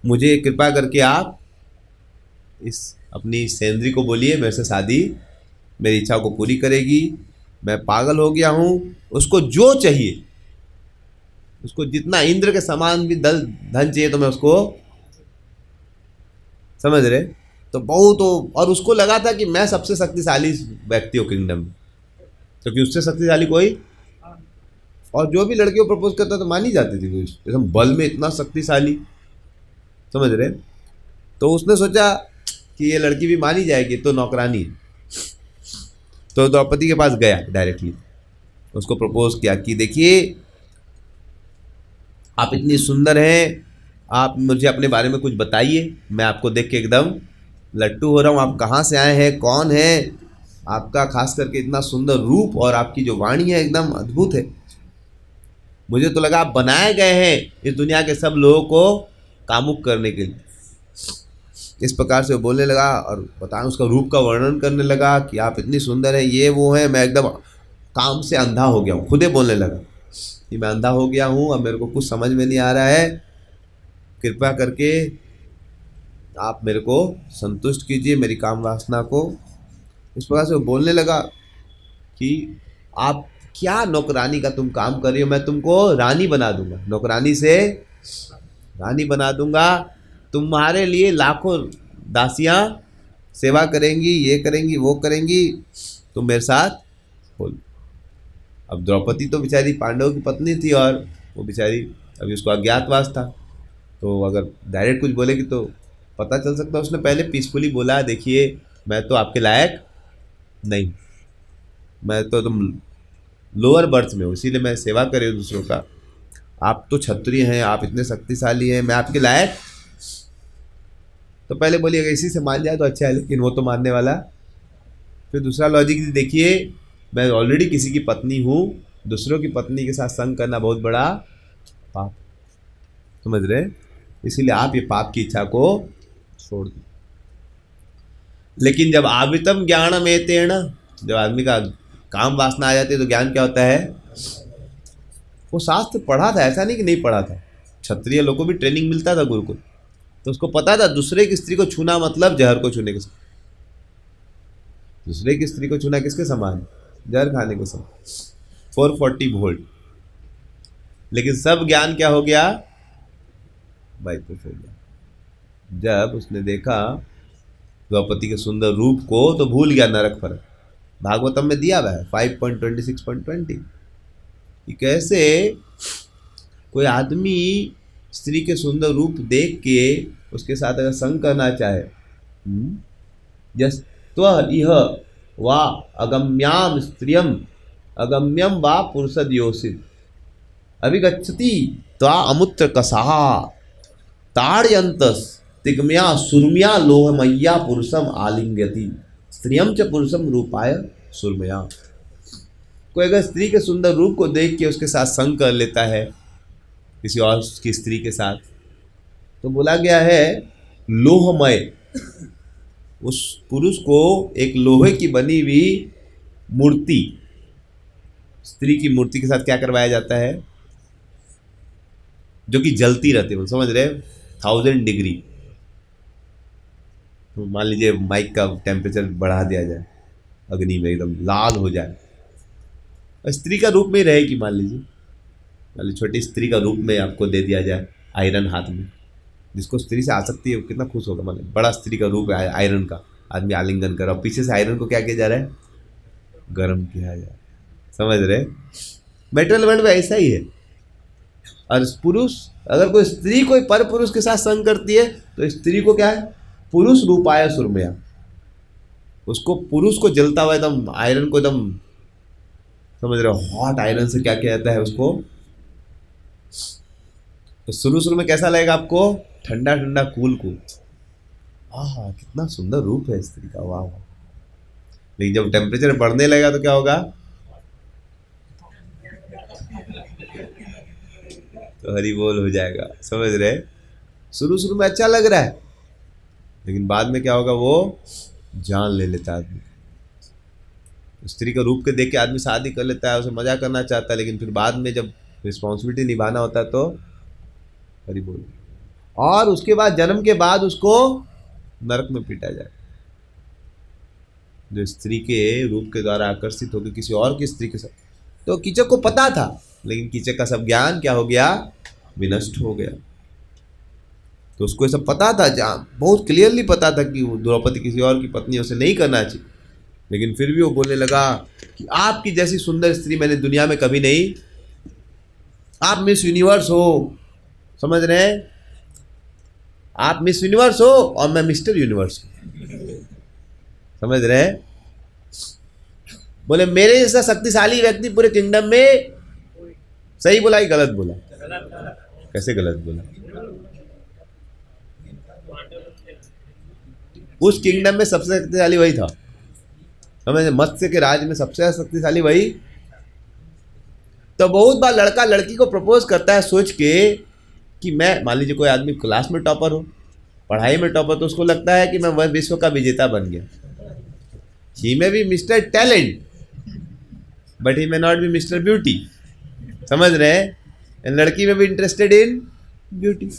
मुझे कृपा करके आप इस अपनी सेंद्री को बोलिए मेरे से शादी, मेरी इच्छा को पूरी करेगी, मैं पागल हो गया हूँ। उसको जो चाहिए, उसको जितना इंद्र के समान भी धन चाहिए तो मैं उसको, समझ रहे। तो बहुत और उसको लगा था कि मैं सबसे शक्तिशाली व्यक्ति हूँ किंगडम में, क्योंकि उससे शक्तिशाली कोई, और जो भी लड़की को प्रपोज करता तो मानी जाती थी, एकदम बल में इतना शक्तिशाली, समझ रहे। तो उसने सोचा कि ये लड़की भी मानी जाएगी, तो नौकरानी, तो द्रौपदी के पास गया डायरेक्टली, उसको प्रपोज किया कि देखिए आप इतनी सुंदर हैं, आप मुझे अपने बारे में कुछ बताइए, मैं आपको देख के एकदम लट्टू हो रहा हूँ, आप कहाँ से आए हैं, कौन है, आपका खास करके इतना सुंदर रूप और आपकी जो वाणी है एकदम अद्भुत है, मुझे तो लगा आप बनाए गए हैं इस दुनिया के सब लोगों को कामुक करने के लिए। इस प्रकार से वो बोलने लगा और बताएं उसका रूप का वर्णन करने लगा कि आप इतनी सुंदर हैं, ये वो है, मैं एकदम काम से अंधा हो गया हूँ, खुदे बोलने लगा कि मैं अंधा हो गया हूँ, अब मेरे को कुछ समझ में नहीं आ रहा है, कृपया करके आप मेरे को संतुष्ट कीजिए मेरी काम वासना को। इस प्रकार से वो बोलने लगा कि आप क्या नौकरानी का तुम काम कर रही हो, मैं तुमको रानी बना दूंगा, नौकरानी से रानी बना दूंगा, तुम्हारे लिए लाखों दासियां सेवा करेंगी, ये करेंगी वो करेंगी, तुम मेरे साथ बोल। अब द्रौपदी तो बेचारी पांडवों की पत्नी थी और वो बेचारी अभी उसको अज्ञातवास था, तो अगर डायरेक्ट कुछ बोलेगी तो पता चल सकता है। उसने पहले पीसफुली बोला, देखिए मैं तो आपके लायक नहीं, मैं तो तुम लोअर बर्थ में हो, इसीलिए मैं सेवा कर रही हूँ दूसरों का, आप तो क्षत्रिय हैं, आप इतने शक्तिशाली हैं, मैं आपके लायक। तो पहले बोली अगर इसी से मान जाए तो अच्छा है, लेकिन वो तो मानने वाला। फिर दूसरा लॉजिक देखिए, मैं ऑलरेडी किसी की पत्नी हूँ, दूसरों की पत्नी के साथ संग करना बहुत बड़ा पाप, समझ रहे, इसीलिए आप ये पाप की इच्छा को छोड़ दो। लेकिन जब आवितम ज्ञानम एतेन, जब आदमी का काम वासना आ जाती है तो ज्ञान क्या होता है, वो शास्त्र पढ़ा था, ऐसा नहीं कि नहीं पढ़ा था, क्षत्रिय लोगों को भी ट्रेनिंग मिलता था गुरुकुल, तो उसको पता था दूसरे की स्त्री को छूना मतलब जहर को छूने के समान, दूसरे की स्त्री को छूना किसके समान, जहर खाने के समान, 440 वोल्ट। लेकिन सब ज्ञान क्या हो गया, बाईपास हो गया। जब उसने देखा द्रौपदी के सुंदर रूप को तो भूल गया नरक फर्क। भागवतम में दिया हुआ है 5.26.20 कि कैसे कोई आदमी स्त्री के सुंदर रूप देख के उसके साथ अगर संग करना चाहे, यस्त्व इह वा अगम्याम स्त्रियम अगम्यम वा पुरुषद्योषित अभिगच्छति त्वा अमुत्र कसाह ताड़यंतस तिग्म्या सुरम्या लोहमय्या पुरुषम आलिंगयति स्त्रियम च पुरुषम रूपाय सुरमया। कोई अगर स्त्री के सुंदर रूप को देख के उसके साथ संग कर लेता है किसी और की स्त्री के साथ, तो बोला गया है लोहमय, उस पुरुष को एक लोहे की बनी हुई मूर्ति, स्त्री की मूर्ति के साथ क्या करवाया जाता है, जो कि जलती रहती है, समझ रहे, 1000 डिग्री। मान लीजिए माइक का टेम्परेचर बढ़ा दिया जाए, अग्नि में एकदम लाल हो जाए, स्त्री का रूप में रहेगी, मान लीजिए छोटी स्त्री का रूप में आपको दे दिया जाए आयरन हाथ में, जिसको स्त्री से आसक्ति है वो कितना खुश होगा, मान बड़ा स्त्री का रूप है आयरन का, आदमी आलिंगन कर, और पीछे से आयरन को क्या किया जा रहा है, गर्म किया जा रहा है, समझ रहे। मेटल वर्ल्ड में ऐसा ही है। और पुरुष, अगर कोई स्त्री कोई पर पुरुष के साथ संग करती है तो स्त्री को क्या है, पुरुष रूपाय सुरमया, उसको पुरुष को जलता हुआ एकदम आयरन को एकदम, समझ रहे हो, हॉट आयरन से क्या किया जाता है उसको, तो शुरू में कैसा लगेगा आपको, ठंडा ठंडा कूल कूल, आहा कितना सुंदर रूप है स्त्री का, वाह वाह। लेकिन जब टेम्परेचर बढ़ने लगेगा तो क्या होगा, तो हरी बोल हो जाएगा, समझ रहे। शुरू में अच्छा लग रहा है, लेकिन बाद में क्या होगा, वो जान ले लेता है आदमी। स्त्री का रूप के देख के आदमी शादी कर लेता है, उसे मजा करना चाहता है, लेकिन फिर बाद में जब रिस्पॉन्सिबिलिटी निभाना होता है तो हरी बोल, और उसके बाद जन्म के बाद उसको नरक में पीटा जाए। जो स्त्री के रूप के द्वारा आकर्षित होकर किसी और की स्त्री के साथ, तो कीचक को पता था, लेकिन कीचक का सब ज्ञान क्या हो गया, विनष्ट हो गया। तो उसको ये सब पता था, जहाँ बहुत क्लियरली पता था कि द्रौपदी किसी और की पत्नी उसे नहीं करना चाहिए, लेकिन फिर भी वो बोलने लगा कि आपकी जैसी सुंदर स्त्री मैंने दुनिया में कभी नहीं, आप मिस यूनिवर्स हो, समझ रहे हैं, आप मिस यूनिवर्स हो और मैं मिस्टर यूनिवर्स हूँ, समझ रहे हैं। बोले मेरे जैसा शक्तिशाली व्यक्ति पूरे किंगडम में, सही बोला कि गलत बोला? कैसे गलत बोला? उस किंगडम में सबसे शक्तिशाली वही था, समझे? मत्स्य के राज में सबसे शक्तिशाली वही। तो बहुत बार लड़का लड़की को प्रपोज करता है सोच के कि मैं, मान लीजिए कोई आदमी क्लास में टॉपर हो, पढ़ाई में टॉपर, तो उसको लगता है कि मैं वह विश्व का विजेता बन गया। He may be mister talent but he may not B mister beauty, समझ रहे हैं? लड़की में भी इंटरेस्टेड इन ब्यूटी।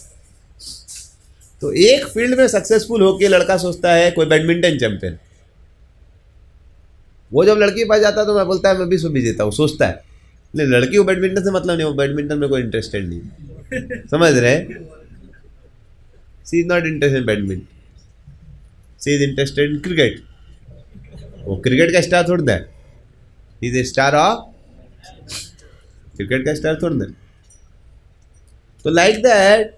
तो एक फील्ड में सक्सेसफुल होके लड़का सोचता है, कोई बैडमिंटन चैंपियन, वो जब लड़की के पास जाता है तो मैं बोलता है मैं विश्व विजेता हूँ, सोचता है। लेकिन लड़की को बैडमिंटन से मतलब नहीं, वो बैडमिंटन में कोई इंटरेस्टेड नहीं, समझ रहे हैं? She is not interested in badminton, she is interested in cricket. वो क्रिकेट का स्टार थोड़ा है, he is a star of cricket का स्टार थोड़ा है। तो लाइक दैट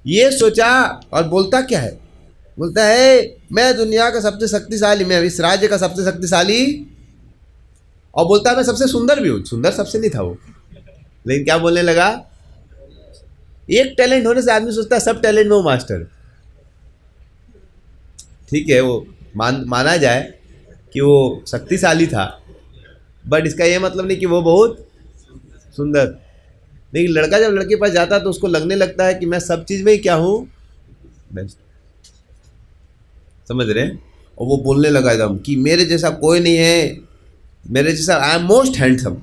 ये सोचा और बोलता क्या है? बोलता है मैं दुनिया का सबसे शक्तिशाली, मैं इस राज्य का सबसे शक्तिशाली, और बोलता है मैं सबसे सुंदर भी हूँ। सुंदर सबसे नहीं था वो, लेकिन क्या बोलने लगा? एक टैलेंट होने से आदमी सोचता है सब टैलेंट में वो मास्टर। ठीक है, वो माना जाए कि वो शक्तिशाली था, बट इसका ये मतलब नहीं कि वो बहुत सुंदर। लेकिन लड़का जब लड़के के पास जाता है तो उसको लगने लगता है कि मैं सब चीज़ में ही क्या हूँ, बेस्ट, समझ रहे हैं? और वो बोलने लगा एकदम कि मेरे जैसा कोई नहीं है, मेरे जैसा, I am most handsome,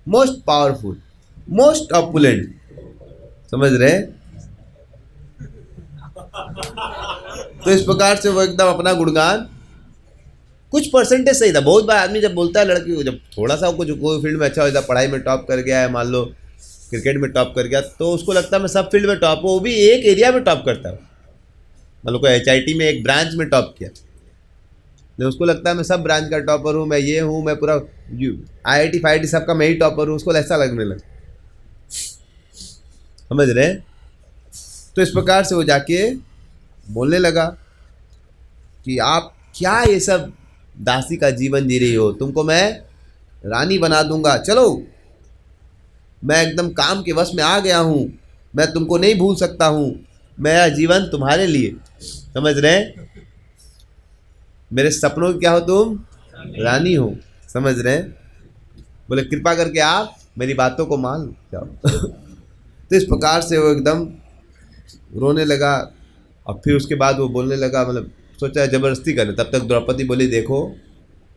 most powerful, most opulent, समझ रहे हैं? तो इस प्रकार से वो एकदम अपना गुणगान, कुछ परसेंटेज सही था। बहुत बार आदमी जब बोलता है लड़की को, जब थोड़ा सा कुछ कोई फील्ड में अच्छा हो जाता, पढ़ाई में टॉप कर गया है, मान लो क्रिकेट में टॉप कर गया, तो उसको लगता है मैं सब फील्ड में टॉप हूँ, वो भी एक एरिया में टॉप करता है। मतलब कोई HIT में एक ब्रांच में टॉप किया, लेकिन उसको लगता है मैं सब ब्रांच का टॉपर हूँ, मैं ये हूँ, मैं पूरा IIT FIIT सबका मैं ही टॉपर हूँ, उसको ऐसा लगने लगा, समझ रहे हैं? तो इस प्रकार से वो जाके बोलने लगा कि आप क्या ये सब दासी का जीवन जी रही हो, तुमको मैं रानी बना दूंगा, चलो मैं एकदम काम के वश में आ गया हूँ, मैं तुमको नहीं भूल सकता हूँ, मेरा जीवन तुम्हारे लिए, समझ रहे हैं? मेरे सपनों की क्या हो तुम? रानी हो, समझ रहे हैं? बोले कृपा करके आप मेरी बातों को मान जाओ। तो इस प्रकार से वो एकदम रोने लगा। और फिर उसके बाद वो बोलने लगा, मतलब सोचा ज़बरदस्ती करने। तब तक द्रौपदी बोली देखो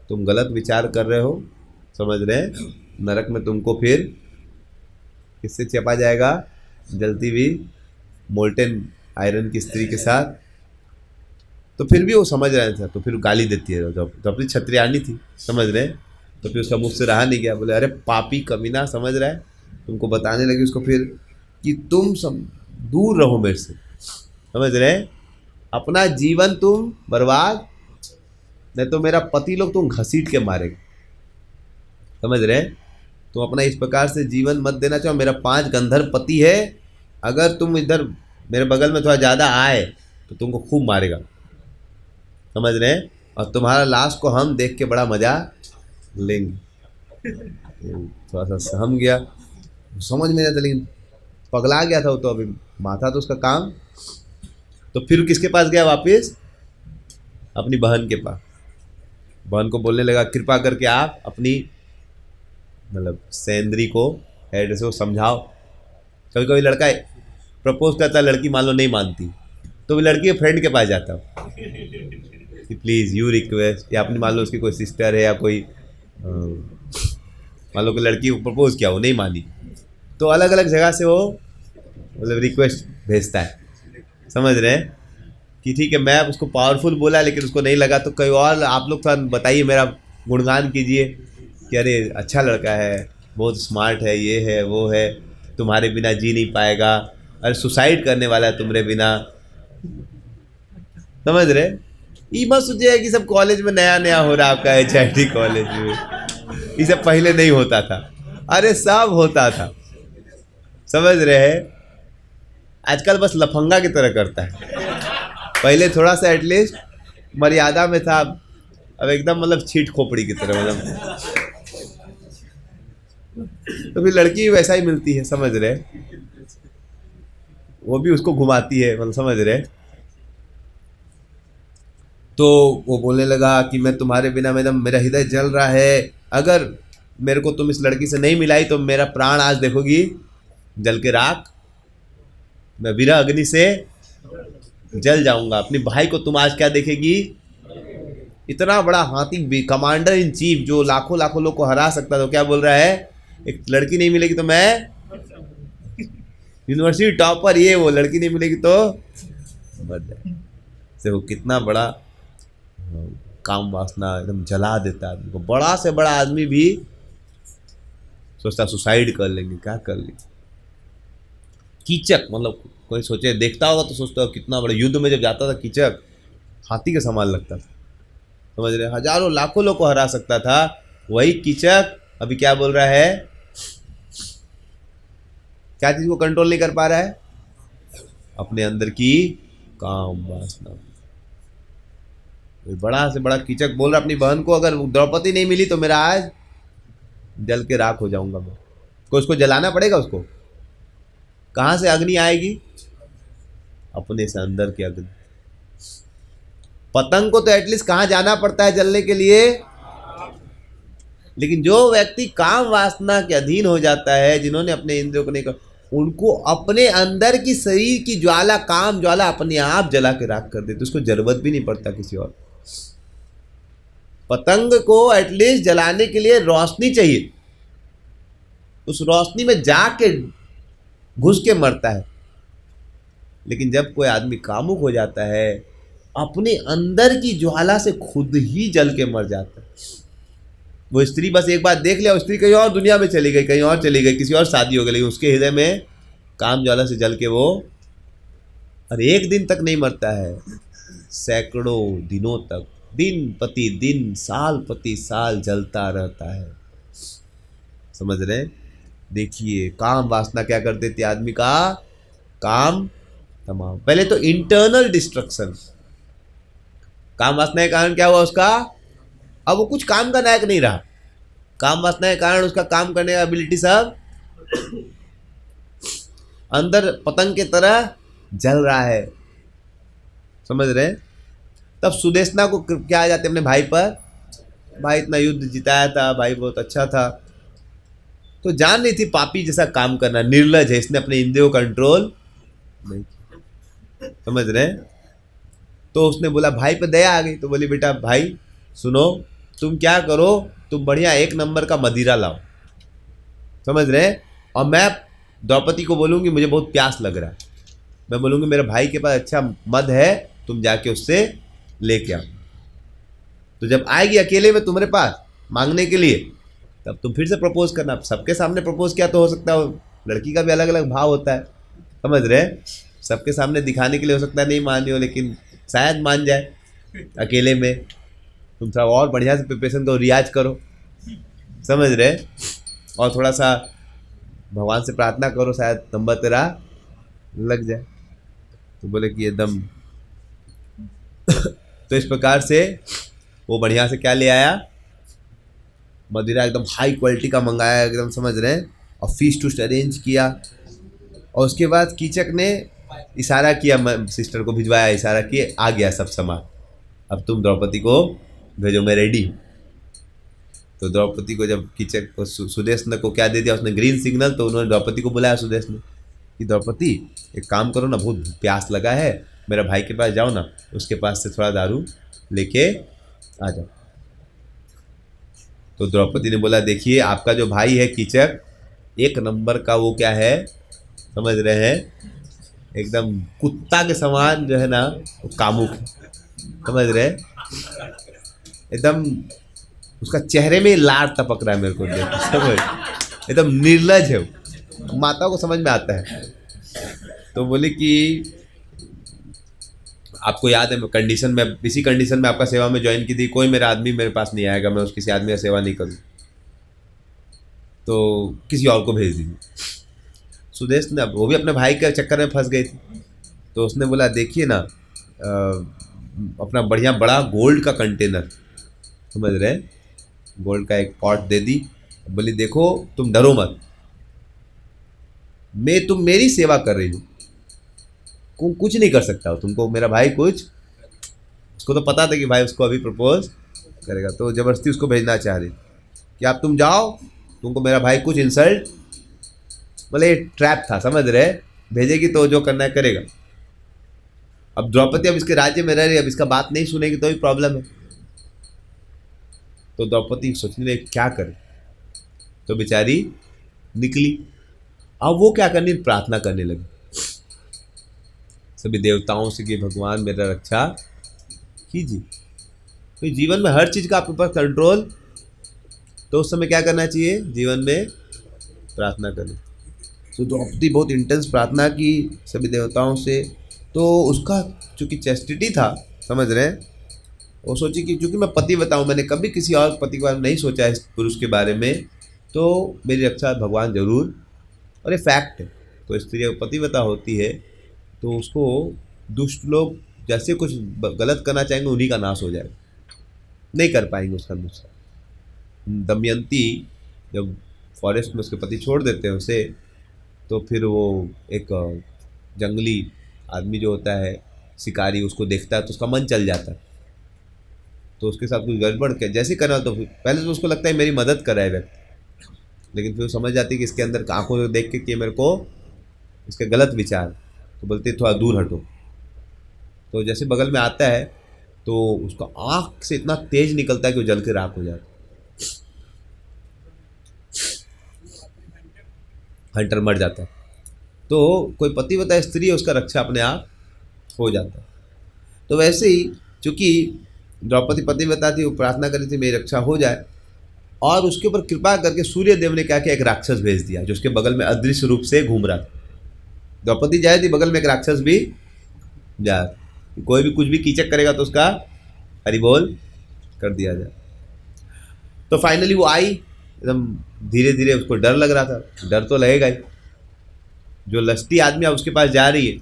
तुम गलत विचार कर रहे हो, समझ रहे हैं? नरक में तुमको फिर किससे चपा जाएगा? जलती हुई मोल्टेन आयरन की स्त्री के साथ। तो फिर भी वो समझ रहे थे, तो फिर गाली देती है, जब अपनी क्षत्रियानी थी, समझ रहे हैं? तो फिर उसका मुख से रहा नहीं गया, बोले अरे पापी कमीना, समझ रहा है? तुमको बताने लगी उसको फिर कि तुम सब दूर रहो मेरे से, समझ रहे हैं? अपना जीवन तुम बर्बाद, नहीं तो मेरा पति लोग तुम घसीट के मारेगा, समझ रहे हैं? तुम अपना इस प्रकार से जीवन मत देना चाहो। मेरा 5 गंधर्व पति है, अगर तुम इधर मेरे बगल में थोड़ा ज़्यादा आए तो तुमको खूब मारेगा, समझ रहे हैं? और तुम्हारा लाश को हम देख के बड़ा मज़ा लेंगे। थोड़ा सा सहम गया, समझ में नहीं था, लेकिन पगला गया था वो, तो अभी माथा तो उसका काम। तो फिर किसके पास गया वापस? अपनी बहन के पास। बहन को बोलने लगा कृपा करके आप अपनी मतलब सेंद्री को हेड से समझाओ। कभी कभी लड़का प्रपोज करता है, लड़की मान लो नहीं मानती, तो वो लड़की के फ्रेंड के पास जाता हो कि प्लीज़ यू रिक्वेस्ट, या अपनी मान लो उसकी कोई सिस्टर है या कोई मान लो कि लड़की को प्रपोज किया, वो नहीं मानी, तो अलग अलग जगह से वो मतलब रिक्वेस्ट भेजता है, समझ रहे हैं? कि ठीक है मैं उसको पावरफुल बोला लेकिन उसको नहीं लगा, तो कोई और आप लोग थोड़ा बताइए, मेरा गुणगान कीजिए कि अरे अच्छा लड़का है, बहुत स्मार्ट है, ये है वो है, तुम्हारे बिना जी नहीं पाएगा, अरे सुसाइड करने वाला है तुम्हारे बिना, समझ रहे? ये मत सोचिए कि सब कॉलेज में नया नया हो रहा है आपका HIT कॉलेज में, ये सब पहले नहीं होता था, अरे सब होता था, समझ रहे हैं? आजकल बस लफंगा की तरह करता है, पहले थोड़ा सा एटलीस्ट मर्यादा में था, अब एकदम मतलब छीट खोपड़ी की तरह मतलब। तो फिर लड़की वैसा ही मिलती है, समझ रहे, वो भी उसको घुमाती है, मतलब समझ रहे। तो वो बोलने लगा कि मैं तुम्हारे बिना एकदम मेरा हृदय जल रहा है, अगर मेरे को तुम इस लड़की से नहीं मिलाई तो मेरा प्राण आज देखोगी जल के राख, मैं वीरा अग्नि से जल जाऊंगा। अपने भाई को तुम आज क्या देखेगी, इतना बड़ा हाथी, कमांडर इन चीफ जो लाखों लाखों लोग को हरा सकता था, तो क्या बोल रहा है, एक लड़की नहीं मिलेगी तो मैं यूनिवर्सिटी टॉपर, ये वो लड़की नहीं मिलेगी तो मर जाए। से वो कितना बड़ा काम वासना एकदम जला देता आदमी को। बड़ा से बड़ा आदमी भी सोचता सुसाइड कर लेंगे, क्या कर लेंगे। कीचक, मतलब कोई सोचे देखता होगा तो सोचता होगा कितना बड़ा, युद्ध में जब जाता था कीचक हाथी के समान लगता था, समझ रहे, हजारों लाखों लोग को हरा सकता था। वही कीचक अभी क्या बोल रहा है, क्या चीज को कंट्रोल नहीं कर पा रहा है, अपने अंदर की काम वासना। बड़ा से बड़ा कीचक बोल रहा अपनी बहन को, अगर द्रौपदी नहीं मिली तो मेरा आज जल के राख हो जाऊंगा मैं। को उसको जलाना पड़ेगा, उसको कहां से अग्नि आएगी, अपने से अंदर की अग्नि। पतंग को तो एटलीस्ट कहां जाना पड़ता है जलने के लिए, लेकिन जो व्यक्ति काम वासना के अधीन हो जाता है, जिन्होंने अपने इंद्रियों को नहीं कर, उनको अपने अंदर की शरीर की ज्वाला, काम ज्वाला अपने आप जला के राख कर देते, उसको जरूरत भी नहीं पड़ता किसी और। पतंग को एटलीस्ट जलाने के लिए रोशनी चाहिए, उस रोशनी में जाके घुस के मरता है। लेकिन जब कोई आदमी कामुक हो जाता है, अपने अंदर की ज्वाला से खुद ही जल के मर जाता है। वो स्त्री बस एक बार देख लिया, स्त्री कहीं और दुनिया में चली गई, कहीं और चली गई, किसी और शादी हो गई, लेकिन उसके हृदय में काम ज्वाला से जल के वो, और एक दिन तक नहीं मरता है, सैकड़ों दिनों तक, दिन प्रति दिन, साल प्रति साल जलता रहता है, समझ रहे। देखिए काम वासना क्या कर देती आदमी का, काम तमाम। पहले तो इंटरनल डिस्ट्रक्शन, काम वासना के कारण क्या हुआ उसका, अब वो कुछ काम का नायक नहीं रहा, काम वासना के कारण उसका काम करने का एबिलिटी सब अंदर पतंग की तरह जल रहा है, समझ रहे। तब सुदेशना को क्या आ जाते अपने भाई पर, भाई इतना युद्ध जिताया था, भाई बहुत अच्छा था, तो जान रही थी पापी जैसा काम करना, निर्लज है, इसने अपने इंद्रियों कंट्रोल नहीं, समझ रहे। तो उसने बोला, भाई पे दया आ गई, तो बोली बेटा भाई सुनो, तुम क्या करो, तुम बढ़िया एक नंबर का मदिरा लाओ, समझ रहे, और मैं द्रौपदी को बोलूँगी मुझे बहुत प्यास लग रहा है, मैं बोलूँगी मेरे भाई के पास अच्छा मद है, तुम जाके उससे लेके आओ। तो जब आएगी अकेले में तुम्हारे पास मांगने के लिए, तब तुम फिर से प्रपोज करना। सबके सामने प्रपोज किया तो हो सकता है, लड़की का भी अलग अलग भाव होता है, समझ रहे, सबके सामने दिखाने के लिए हो सकता है नहीं मानी हो, लेकिन शायद मान जाए। अकेले में तुम सब और बढ़िया से प्रिपरेशन करो, रियाज करो, समझ रहे, और थोड़ा सा भगवान से प्रार्थना करो, शायद नंबर तेरा लग जाए। तो बोले कि एकदम तो इस प्रकार से वो बढ़िया से क्या ले आया, मदिरा एकदम हाई क्वालिटी का मंगाया एकदम, समझ रहे हैं, और फीस टू अरेंज किया। और उसके बाद कीचक ने इशारा किया, सिस्टर को भिजवाया, इशारा किए, आ गया सब सामान, अब तुम द्रौपदी को भेजो, मैं रेडी हूँ। तो द्रौपदी को जब कीचक को सुदेश ने को क्या दे दिया, उसने ग्रीन सिग्नल, तो उन्होंने द्रौपदी को बुलाया सुदेश ने कि द्रौपदी एक काम करो ना, बहुत प्यास लगा है, मेरा भाई के पास जाओ ना, उसके पास से थोड़ा दारू लेके आ जाओ। तो द्रौपदी ने बोला देखिए आपका जो भाई है कीचक, एक नंबर का वो क्या है, समझ रहे हैं, एकदम कुत्ता के समान जो है ना वो कामुक है, समझ रहे, एकदम उसका चेहरे में लार टपक रहा है मेरे को देख, समझ, एकदम निर्लज है वो, माता को समझ में आता है। तो बोले कि आपको याद है कंडीशन में, इसी कंडीशन में आपका सेवा में ज्वाइन की थी, कोई मेरा आदमी मेरे पास नहीं आएगा, मैं उस किसी आदमी का सेवा नहीं करूँ, तो किसी और को भेज दीजिए। सुदेश ने, वो भी अपने भाई के चक्कर में फंस गई थी, तो उसने बोला देखिए ना, अपना बढ़िया बड़ा गोल्ड का कंटेनर समझ रहे? गोल्ड का एक पॉट दे दी, बोली देखो तुम डरो मत, तुम मेरी सेवा कर रही हो, कुछ नहीं कर सकता हो तुमको मेरा भाई कुछ। उसको तो पता था कि भाई उसको अभी प्रपोज करेगा, तो जबरदस्ती उसको भेजना चाह रही कि आप तुम जाओ, तुमको मेरा भाई कुछ इंसल्ट, मतलब ये ट्रैप था, समझ रहे? भेजेगी तो जो करना है करेगा। अब द्रौपदी अब इसके राज्य में रह रही है, अब इसका बात नहीं सुनेगी तो भी प्रॉब्लम है। तो द्रौपदी सोचने लगी क्या करे, तो बेचारी निकली। अब वो क्या करनी, प्रार्थना करने लगी सभी देवताओं से कि भगवान मेरा रक्षा कीजिए। तो जीवन में हर चीज़ का आपके पास कंट्रोल, तो उस समय क्या करना चाहिए, जीवन में प्रार्थना करनी। तो द्रौपदी बहुत इंटेंस प्रार्थना की सभी देवताओं से। तो उसका चूंकि चेस्टिटी था, समझ रहे हैं, वो सोची कि चूंकि मैं पति बताऊँ, मैंने कभी किसी और पति के बारे में नहीं सोचा इस पुरुष के बारे में, तो मेरी रक्षा भगवान जरूर, और ये फैक्ट है। तो स्त्री पतिव्रता होती है तो उसको दुष्ट लोग जैसे कुछ गलत करना चाहेंगे उन्हीं का नाश हो जाएगा, नहीं कर पाएंगे उसका नुकसान। दमयंती जब फॉरेस्ट में उसके पति छोड़ देते हैं उसे, तो फिर वो एक जंगली आदमी जो होता है शिकारी उसको देखता है तो उसका मन चल जाता है, तो उसके साथ कुछ गड़बड़ के जैसे करना, तो पहले तो उसको लगता है मेरी मदद कर रहा है व्यक्ति, लेकिन फिर वो समझ जाती है कि इसके अंदर आंखों से देख के कि मेरे को इसके गलत विचार, तो बोलते थोड़ा दूर हटो। तो जैसे बगल में आता है तो उसका आँख से इतना तेज निकलता है कि वो जल के राख हो जाता है, हंटर मर जाता है। तो कोई पतिव्रता स्त्री है उसका रक्षा अपने आप हो जाता है। तो वैसे ही चूंकि द्रौपदी पतिव्रता थी, वो प्रार्थना करी थी मेरी रक्षा हो जाए, और उसके ऊपर कृपा करके सूर्य देव ने क्या किया, एक राक्षस भेज दिया जो उसके बगल में अदृश्य रूप से घूम रहा था। द्रौपदी जाए थी, बगल में एक राक्षस भी जा, कोई भी कुछ भी कीचक करेगा तो उसका हरिबोल कर दिया जाए। तो फाइनली वो आई, एकदम धीरे धीरे, उसको डर लग रहा था, डर तो लगेगा ही, जो लस्टी आदमी है उसके पास जा रही है,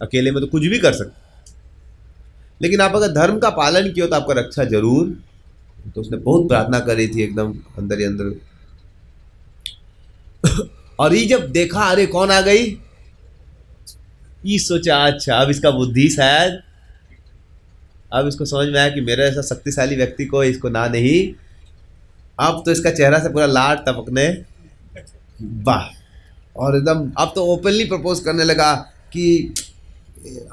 अकेले में तो कुछ भी कर सकते, लेकिन आप अगर धर्म का पालन किया तो आपका रक्षा जरूर। तो उसने बहुत प्रार्थना करी थी एकदम अंदर ही अंदर। और ये जब देखा अरे कौन आ गई, ये सोचा अच्छा अब इसका बुद्धि शायद, अब इसको समझ में आया कि मेरा ऐसा शक्तिशाली व्यक्ति को इसको ना नहीं। अब तो इसका चेहरा से पूरा लाड टपकने, वाह, और एकदम अब तो ओपनली प्रपोज करने लगा कि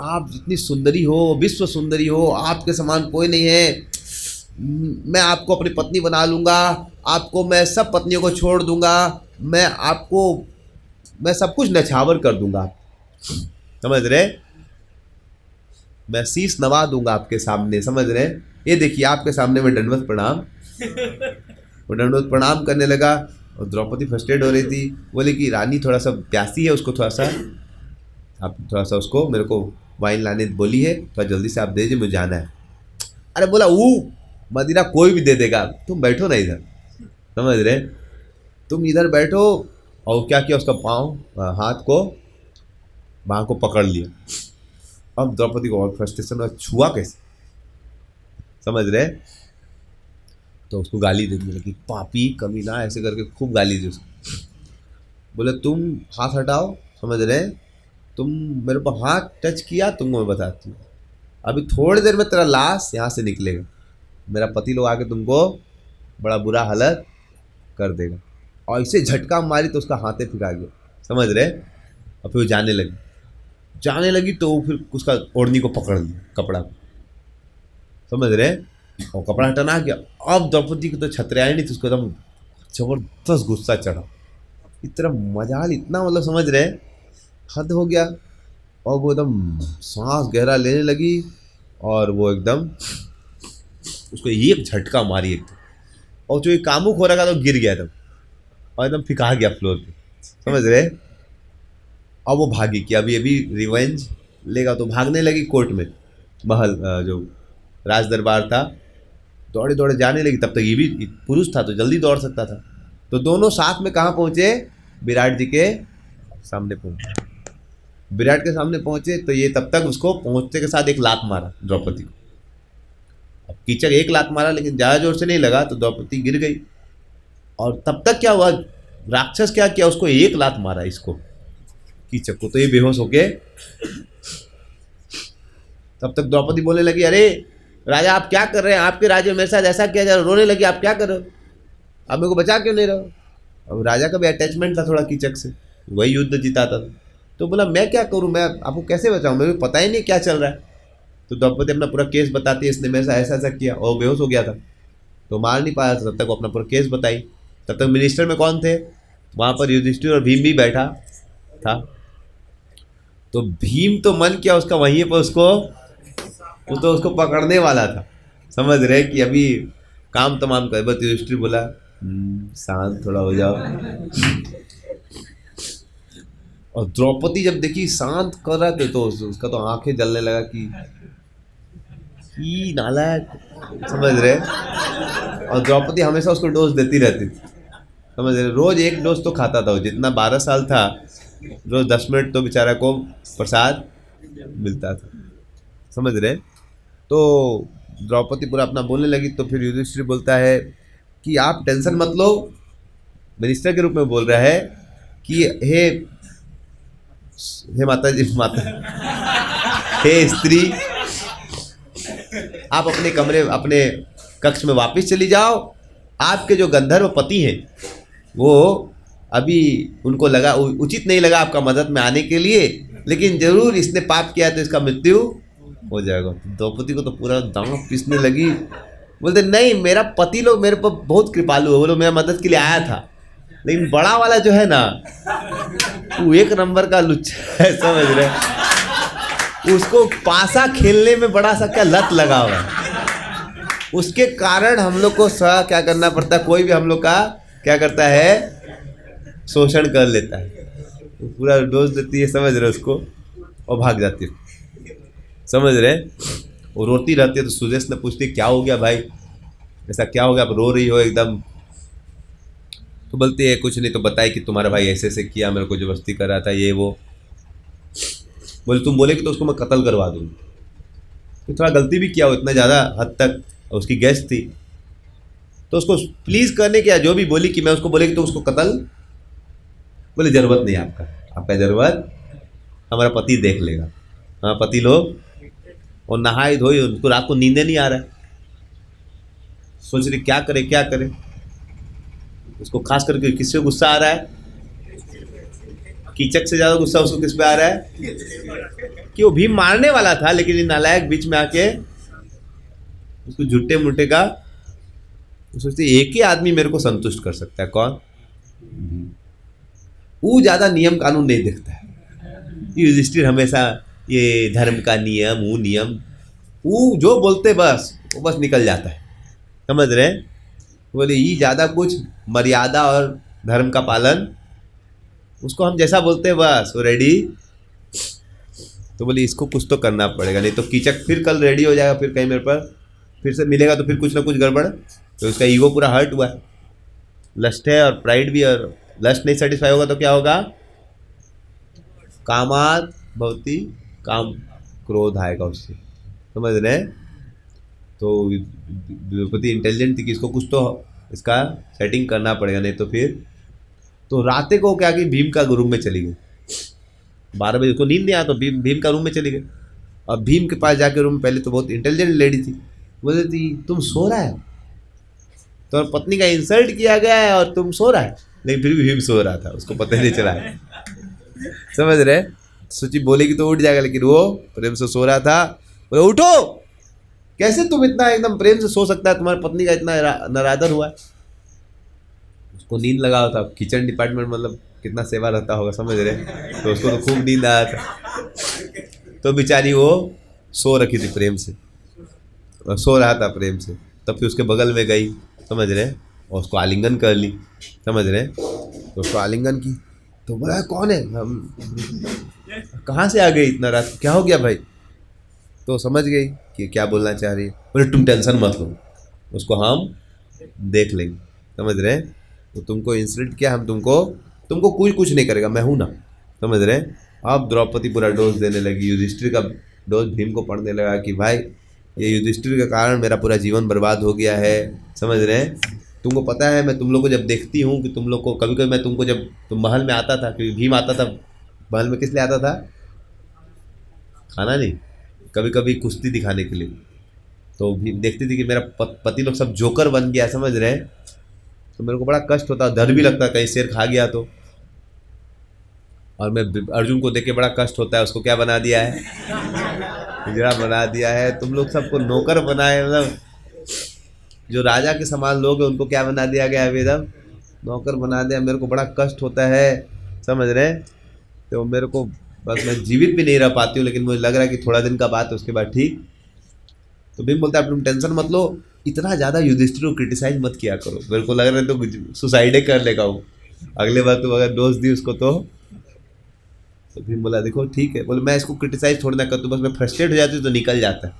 आप जितनी सुंदरी हो, विश्व सुंदरी हो, आपके समान कोई नहीं है, मैं आपको अपनी पत्नी बना लूँगा, आपको मैं सब पत्नियों को छोड़ दूंगा, मैं सब कुछ नछावर कर दूंगा, समझ रहे, मैं शीश नवा दूंगा आपके सामने, समझ रहे। ये देखिए आपके सामने मैं दंडवत प्रणाम, वो दंडवत प्रणाम करने लगा। और द्रौपदी फ्रस्ट्रेट हो रही थी, बोले कि रानी थोड़ा सा प्यासी है, उसको थोड़ा सा आप थोड़ा सा उसको मेरे को वाइन लाने बोली है, थोड़ा जल्दी से आप दे दीजिए, मुझे जाना है। अरे बोला वो मदिरा कोई भी दे देगा, तुम बैठो ना इधर, समझ रहे, तुम इधर बैठो। और क्या किया, उसका पाँव हाथ को बाँह को पकड़ लिया। अब द्रौपदी को और फ्रस्ट्रेशन और छुआ कैसे, समझ रहे, तो उसको गाली देने लगी, पापी कमीना, ऐसे करके खूब गाली दी उसको। बोले तुम हाथ हटाओ, समझ रहे, तुम मेरे को हाथ टच किया, तुमको मैं बताती हूँ, अभी थोड़ी देर में तेरा लाश यहाँ से निकलेगा, मेरा पति लोग आके तुमको बड़ा बुरा हालत कर देगा। और इसे झटका मारी तो उसका हाथे फिरा गया, समझ रहे। और फिर वो जाने लगी तो फिर उसका ओढ़नी को पकड़ लिया, कपड़ा को, समझ रहे, और कपड़ा हटाना गया। अब द्रौपदी को तो छतरियाई नहीं थी, उसको एकदम जबरदस्त गुस्सा चढ़ा, इतना मजाल, इतना मतलब समझ रहे, हद हो गया। और वो एकदम सांस गहरा लेने लगी, और वो एकदम उसको एक झटका मारी एकदम, और जो कामुक हो रहा था तो गिर गया एकदम, और एकदम फिका गया फ्लोर पे, समझ रहे। अब वो भागी कि अभी अभी रिवेंज लेगा, तो भागने लगी कोर्ट में, महल जो राज दरबार था, दौड़े दौड़े जाने लगी। तब तक ये भी पुरुष था तो जल्दी दौड़ सकता था। तो दोनों साथ में कहाँ पहुँचे, विराट जी के सामने पहुँचे। विराट के सामने पहुँचे तो ये तब तक उसको पहुँचने के साथ एक लात मारा द्रौपदी को, अब कीचक एक लात मारा लेकिन ज़्यादा जोर से नहीं लगा तो द्रौपदी गिर गई। और तब तक क्या हुआ, राक्षस क्या किया, उसको एक लात मारा इसको कीचक को, तो ये बेहोश हो गए। तब तक द्रौपदी बोलने लगी, अरे राजा आप क्या कर रहे हैं, आपके राज्य में मेरे साथ ऐसा किया जा रहा है। रोने लगी, आप क्या कर रहे हो, आप मेरे को बचा क्यों नहीं रहे हो। अब राजा का भी अटैचमेंट था थोड़ा कीचक से, वही युद्ध जिताता था, तो बोला मैं क्या करूं, मैं आपको कैसे बचाऊं, मेरे को पता ही नहीं क्या चल रहा है। तो द्रौपदी अपना पूरा केस बताती है, इसने मेरे साथ ऐसा ऐसा किया, और बेहोश हो गया था तो मार नहीं पाया था। तब तक वो अपना पूरा केस बताई। तब तक मिनिस्टर में कौन थे, वहाँ पर युधिष्ठिर और भीम भी बैठा था। तो भीम तो मन किया उसका वहीं पर उसको, वो तो उसको पकड़ने वाला था, समझ रहे कि अभी काम तमाम कर। बस युधिष्ठिर बोला शांत थोड़ा हो जाओ। और द्रौपदी जब देखी शांत कर रहा थे तो उसका तो आंखें जलने लगा कि नालायक, समझ रहे। और द्रौपदी हमेशा उसको डोज देती रहती थी, समझ रहे, रोज एक डोज तो खाता था वो, जितना 12 साल था रोज 10 मिनट तो बेचारा को प्रसाद मिलता था, समझ रहे। तो द्रौपदी पूरा अपना बोलने लगी। तो फिर युधिष्ठिर बोलता है कि आप टेंशन मत लो, मिनिस्टर के रूप में बोल रहा है कि हे माता जी, माता हे स्त्री, आप अपने कमरे, अपने कक्ष में वापस चली जाओ। आपके जो गंधर्व पति हैं वो अभी उनको लगा उचित नहीं लगा आपका मदद में आने के लिए, लेकिन जरूर इसने पाप किया तो इसका मृत्यु हो जाएगा। द्रौपदी को तो पूरा दांत पीसने लगी, बोलते नहीं मेरा पति लोग मेरे पर बहुत कृपालु है, वो लोग मेरा मदद के लिए आया था, लेकिन बड़ा वाला जो है ना वो एक नंबर का लुच्चा है, समझ रहे। उसको पासा खेलने में बड़ा सा क्या लत लगा हुआ है, उसके कारण हम लोग को क्या करना पड़ता है, कोई भी हम लोग का क्या करता है, शोषण कर लेता है, पूरा डोज देती है, समझ रहे उसको, और भाग जाती है, समझ रहे। वो रोती रहती है तो सुदेश ने पूछती क्या हो गया भाई, ऐसा क्या हो गया, आप रो रही हो एकदम। तो बोलती है कुछ नहीं, तो बताए कि तुम्हारा भाई ऐसे ऐसे किया, मेरे को जबरदस्ती कर रहा था, ये वो। बोले तुम बोले कि तो उसको मैं कत्ल करवा दूँगी, तो थोड़ा गलती भी किया हो, इतना ज़्यादा हद तक उसकी गेस्ट थी, तो उसको प्लीज़ करने क्या, जो भी बोली कि मैं उसको बोले कि तो उसको कत्ल, बोले ज़रूरत नहीं आपका, आपका ज़रूरत हमारा पति देख लेगा। हाँ पति लोग, और नहाए धोए, उनको रात को नींदे नहीं आ रहा है, सोच रही क्या करे क्या करे। उसको खास करके किससे गुस्सा आ रहा है, कीचक से ज़्यादा गुस्सा उसको किस पे आ रहा है कि वो भीम मारने वाला था, लेकिन ये नालायक बीच में आके उसको झूठे मुट्ठे का, सोचते एक ही आदमी मेरे को संतुष्ट कर सकता है, कौन, वो ज़्यादा नियम कानून नहीं देखता है। युधिष्ठिर हमेशा ये धर्म का नियम, वो नियम, वो जो बोलते बस वो बस निकल जाता है, समझ रहे। बोले ये ज़्यादा कुछ मर्यादा और धर्म का पालन, उसको हम जैसा बोलते हैं बस वो रेडी। तो बोले इसको कुछ तो करना पड़ेगा, नहीं तो कीचक फिर कल रेडी हो जाएगा, फिर कहीं मेरे पर फिर से मिलेगा तो फिर कुछ ना कुछ गड़बड़। तो उसका ईगो पूरा हर्ट हुआ है, लस्ट है और प्राइड भी, और लस्ट नहीं सेटिस्फाई होगा तो क्या होगा, कामात भवती, काम क्रोध आएगा उससे, समझ रहे। तो द्रौपदी इंटेलिजेंट थी कि इसको कुछ तो इसका सेटिंग करना पड़ेगा, नहीं तो फिर। तो राते को क्या कि भीम का रूम में चली गई, 12 बजे उसको नींद नहीं आया तो भीम का रूम में चली गई। अब भीम के पास जाके रूम, पहले तो बहुत इंटेलिजेंट लेडी थी, बोलती थी तुम सो रहा है, तो पत्नी का इंसल्ट किया गया है और तुम सो रहा है, लेकिन फिर भी भीम सो रहा था, उसको पता नहीं चला है, समझ रहे। सोची बोलेगी तो उठ जाएगा, लेकिन वो प्रेम से सो रहा था। बोले उठो, कैसे तुम इतना एकदम प्रेम से सो सकता है, तुम्हारी पत्नी का इतना नरादर हुआ है। उसको नींद लगा हुआ था, किचन डिपार्टमेंट मतलब कितना सेवा रहता होगा, समझ रहे, तो उसको तो खूब नींद आया था। तो बेचारी वो सो रखी थी प्रेम से, सो रहा था प्रेम से, तब फिर उसके बगल में गई, समझ रहे, और उसको आलिंगन कर ली, समझ रहे। तो उसको आलिंगन की तो बोला कौन है, हम कहाँ से आ गई इतना रात, क्या हो गया भाई। तो समझ गई कि क्या बोलना चाह रही है। बोले तुम टेंशन मत लो, उसको हम देख लेंगे, समझ रहे। तो तुमको इंसल्ट किया, हम तुमको कोई कुछ नहीं करेगा, मैं हूँ ना, समझ रहे। अब द्रौपदी पूरा डोज देने लगी, युधिष्ठिर का डोज भीम को पड़ने लगा कि भाई ये युधिष्ठिर के कारण मेरा पूरा जीवन बर्बाद हो गया है, समझ रहे हैं। तुमको पता है मैं तुम लोग को जब देखती हूँ कि तुम लोग को कभी कभी मैं तुमको जब तुम महल में आता था, क्योंकि भीम आता था महल में किस लिए आता था, खाना नहीं, कभी कभी कुश्ती दिखाने के लिए। तो भीम देखती थी कि मेरा पति लोग सब जोकर बन गया, समझ रहे हैं, तो मेरे को बड़ा कष्ट होता, डर भी लगता कहीं शेर खा गया तो। और मैं अर्जुन को देख के बड़ा कष्ट होता है, उसको क्या बना दिया है, हिजड़ा बना दिया है। तुम लोग सबको नौकर बनाए, मतलब जो राजा के समान लोग हैं उनको क्या बना दिया गया है, एकदम नौकर बना दिया। मेरे को बड़ा कष्ट होता है, समझ रहे हैं। तो मेरे को बस मैं जीवित भी नहीं रह पाती हूँ, लेकिन मुझे लग रहा है कि थोड़ा दिन का बात है, उसके बाद ठीक। तो भीम बोलता है तुम टेंशन मत लो, इतना ज़्यादा युधिष्ठिर को क्रिटिसाइज मत किया करो, मेरे को लग रहा है तो सुसाइड कर लेगा वो अगले बार तुम अगर डोज दी उसको तो। भीम बोला देखो ठीक है, बोले मैं इसको क्रिटिसाइज थोड़ी ना करती हूँ, बस मैं फ्रस्ट्रेट हो जाती हूँ तो निकल जाता है,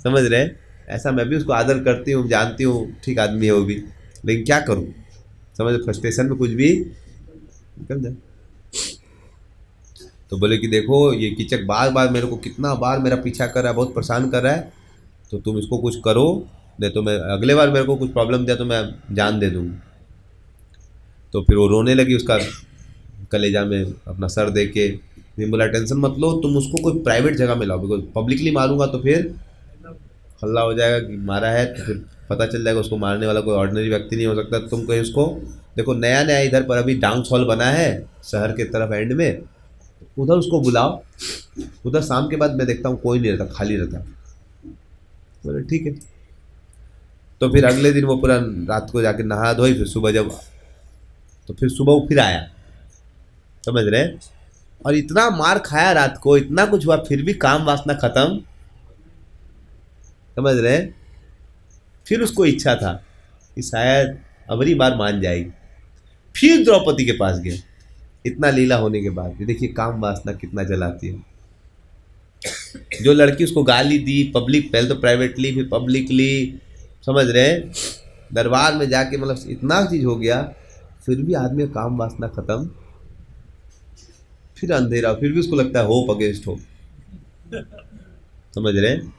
समझ रहे हैं। ऐसा मैं भी उसको आदर करती हूँ, जानती हूँ ठीक आदमी है वो भी, लेकिन क्या करूँ, समझ, फ्रस्ट्रेशन में कुछ भी निकल जाए। तो बोले कि देखो ये कीचक बार बार मेरे को कितना बार मेरा पीछा कर रहा है, बहुत परेशान कर रहा है, तो तुम इसको कुछ करो, नहीं तो मैं अगले बार मेरे को कुछ प्रॉब्लम दिया तो मैं जान दे दूँगी। तो फिर वो रोने लगी, उसका कलेजा में अपना सर दे के। भीम बोला टेंशन मत लो, तुम उसको कोई प्राइवेट जगह में लाओ, बिकॉज पब्लिकली मारूंगा तो फिर हल्ला हो जाएगा कि मारा है, तो फिर पता चल जाएगा उसको मारने वाला कोई ऑर्डिनरी व्यक्ति नहीं हो सकता। तुम कहीं उसको देखो, नया नया इधर पर अभी डांस हॉल बना है शहर के तरफ एंड में, उधर उसको बुलाओ, उधर शाम के बाद मैं देखता हूँ कोई नहीं रहता, खाली रहता। बोले ठीक है। तो फिर अगले दिन वो पूरा रात को जाके नहा धोई, फिर सुबह जब, तो फिर सुबह वो फिर आया, समझ रहे हैं। और इतना मार खाया रात को, इतना कुछ हुआ, फिर भी काम वासना खत्म, समझ रहे हैं। फिर उसको इच्छा था कि शायद अगली बार मान जाएगी, फिर द्रौपदी के पास गया। इतना लीला होने के बाद भी देखिए काम वासना कितना जलाती है। जो लड़की उसको गाली दी पब्लिक, पहले तो प्राइवेटली फिर पब्लिकली, समझ रहे हैं, दरबार में जाके, मतलब इतना चीज हो गया, फिर भी आदमी का काम वासना खत्म, फिर अंधेरा, फिर भी उसको लगता है होप अगेंस्ट होप, समझ रहे हैं।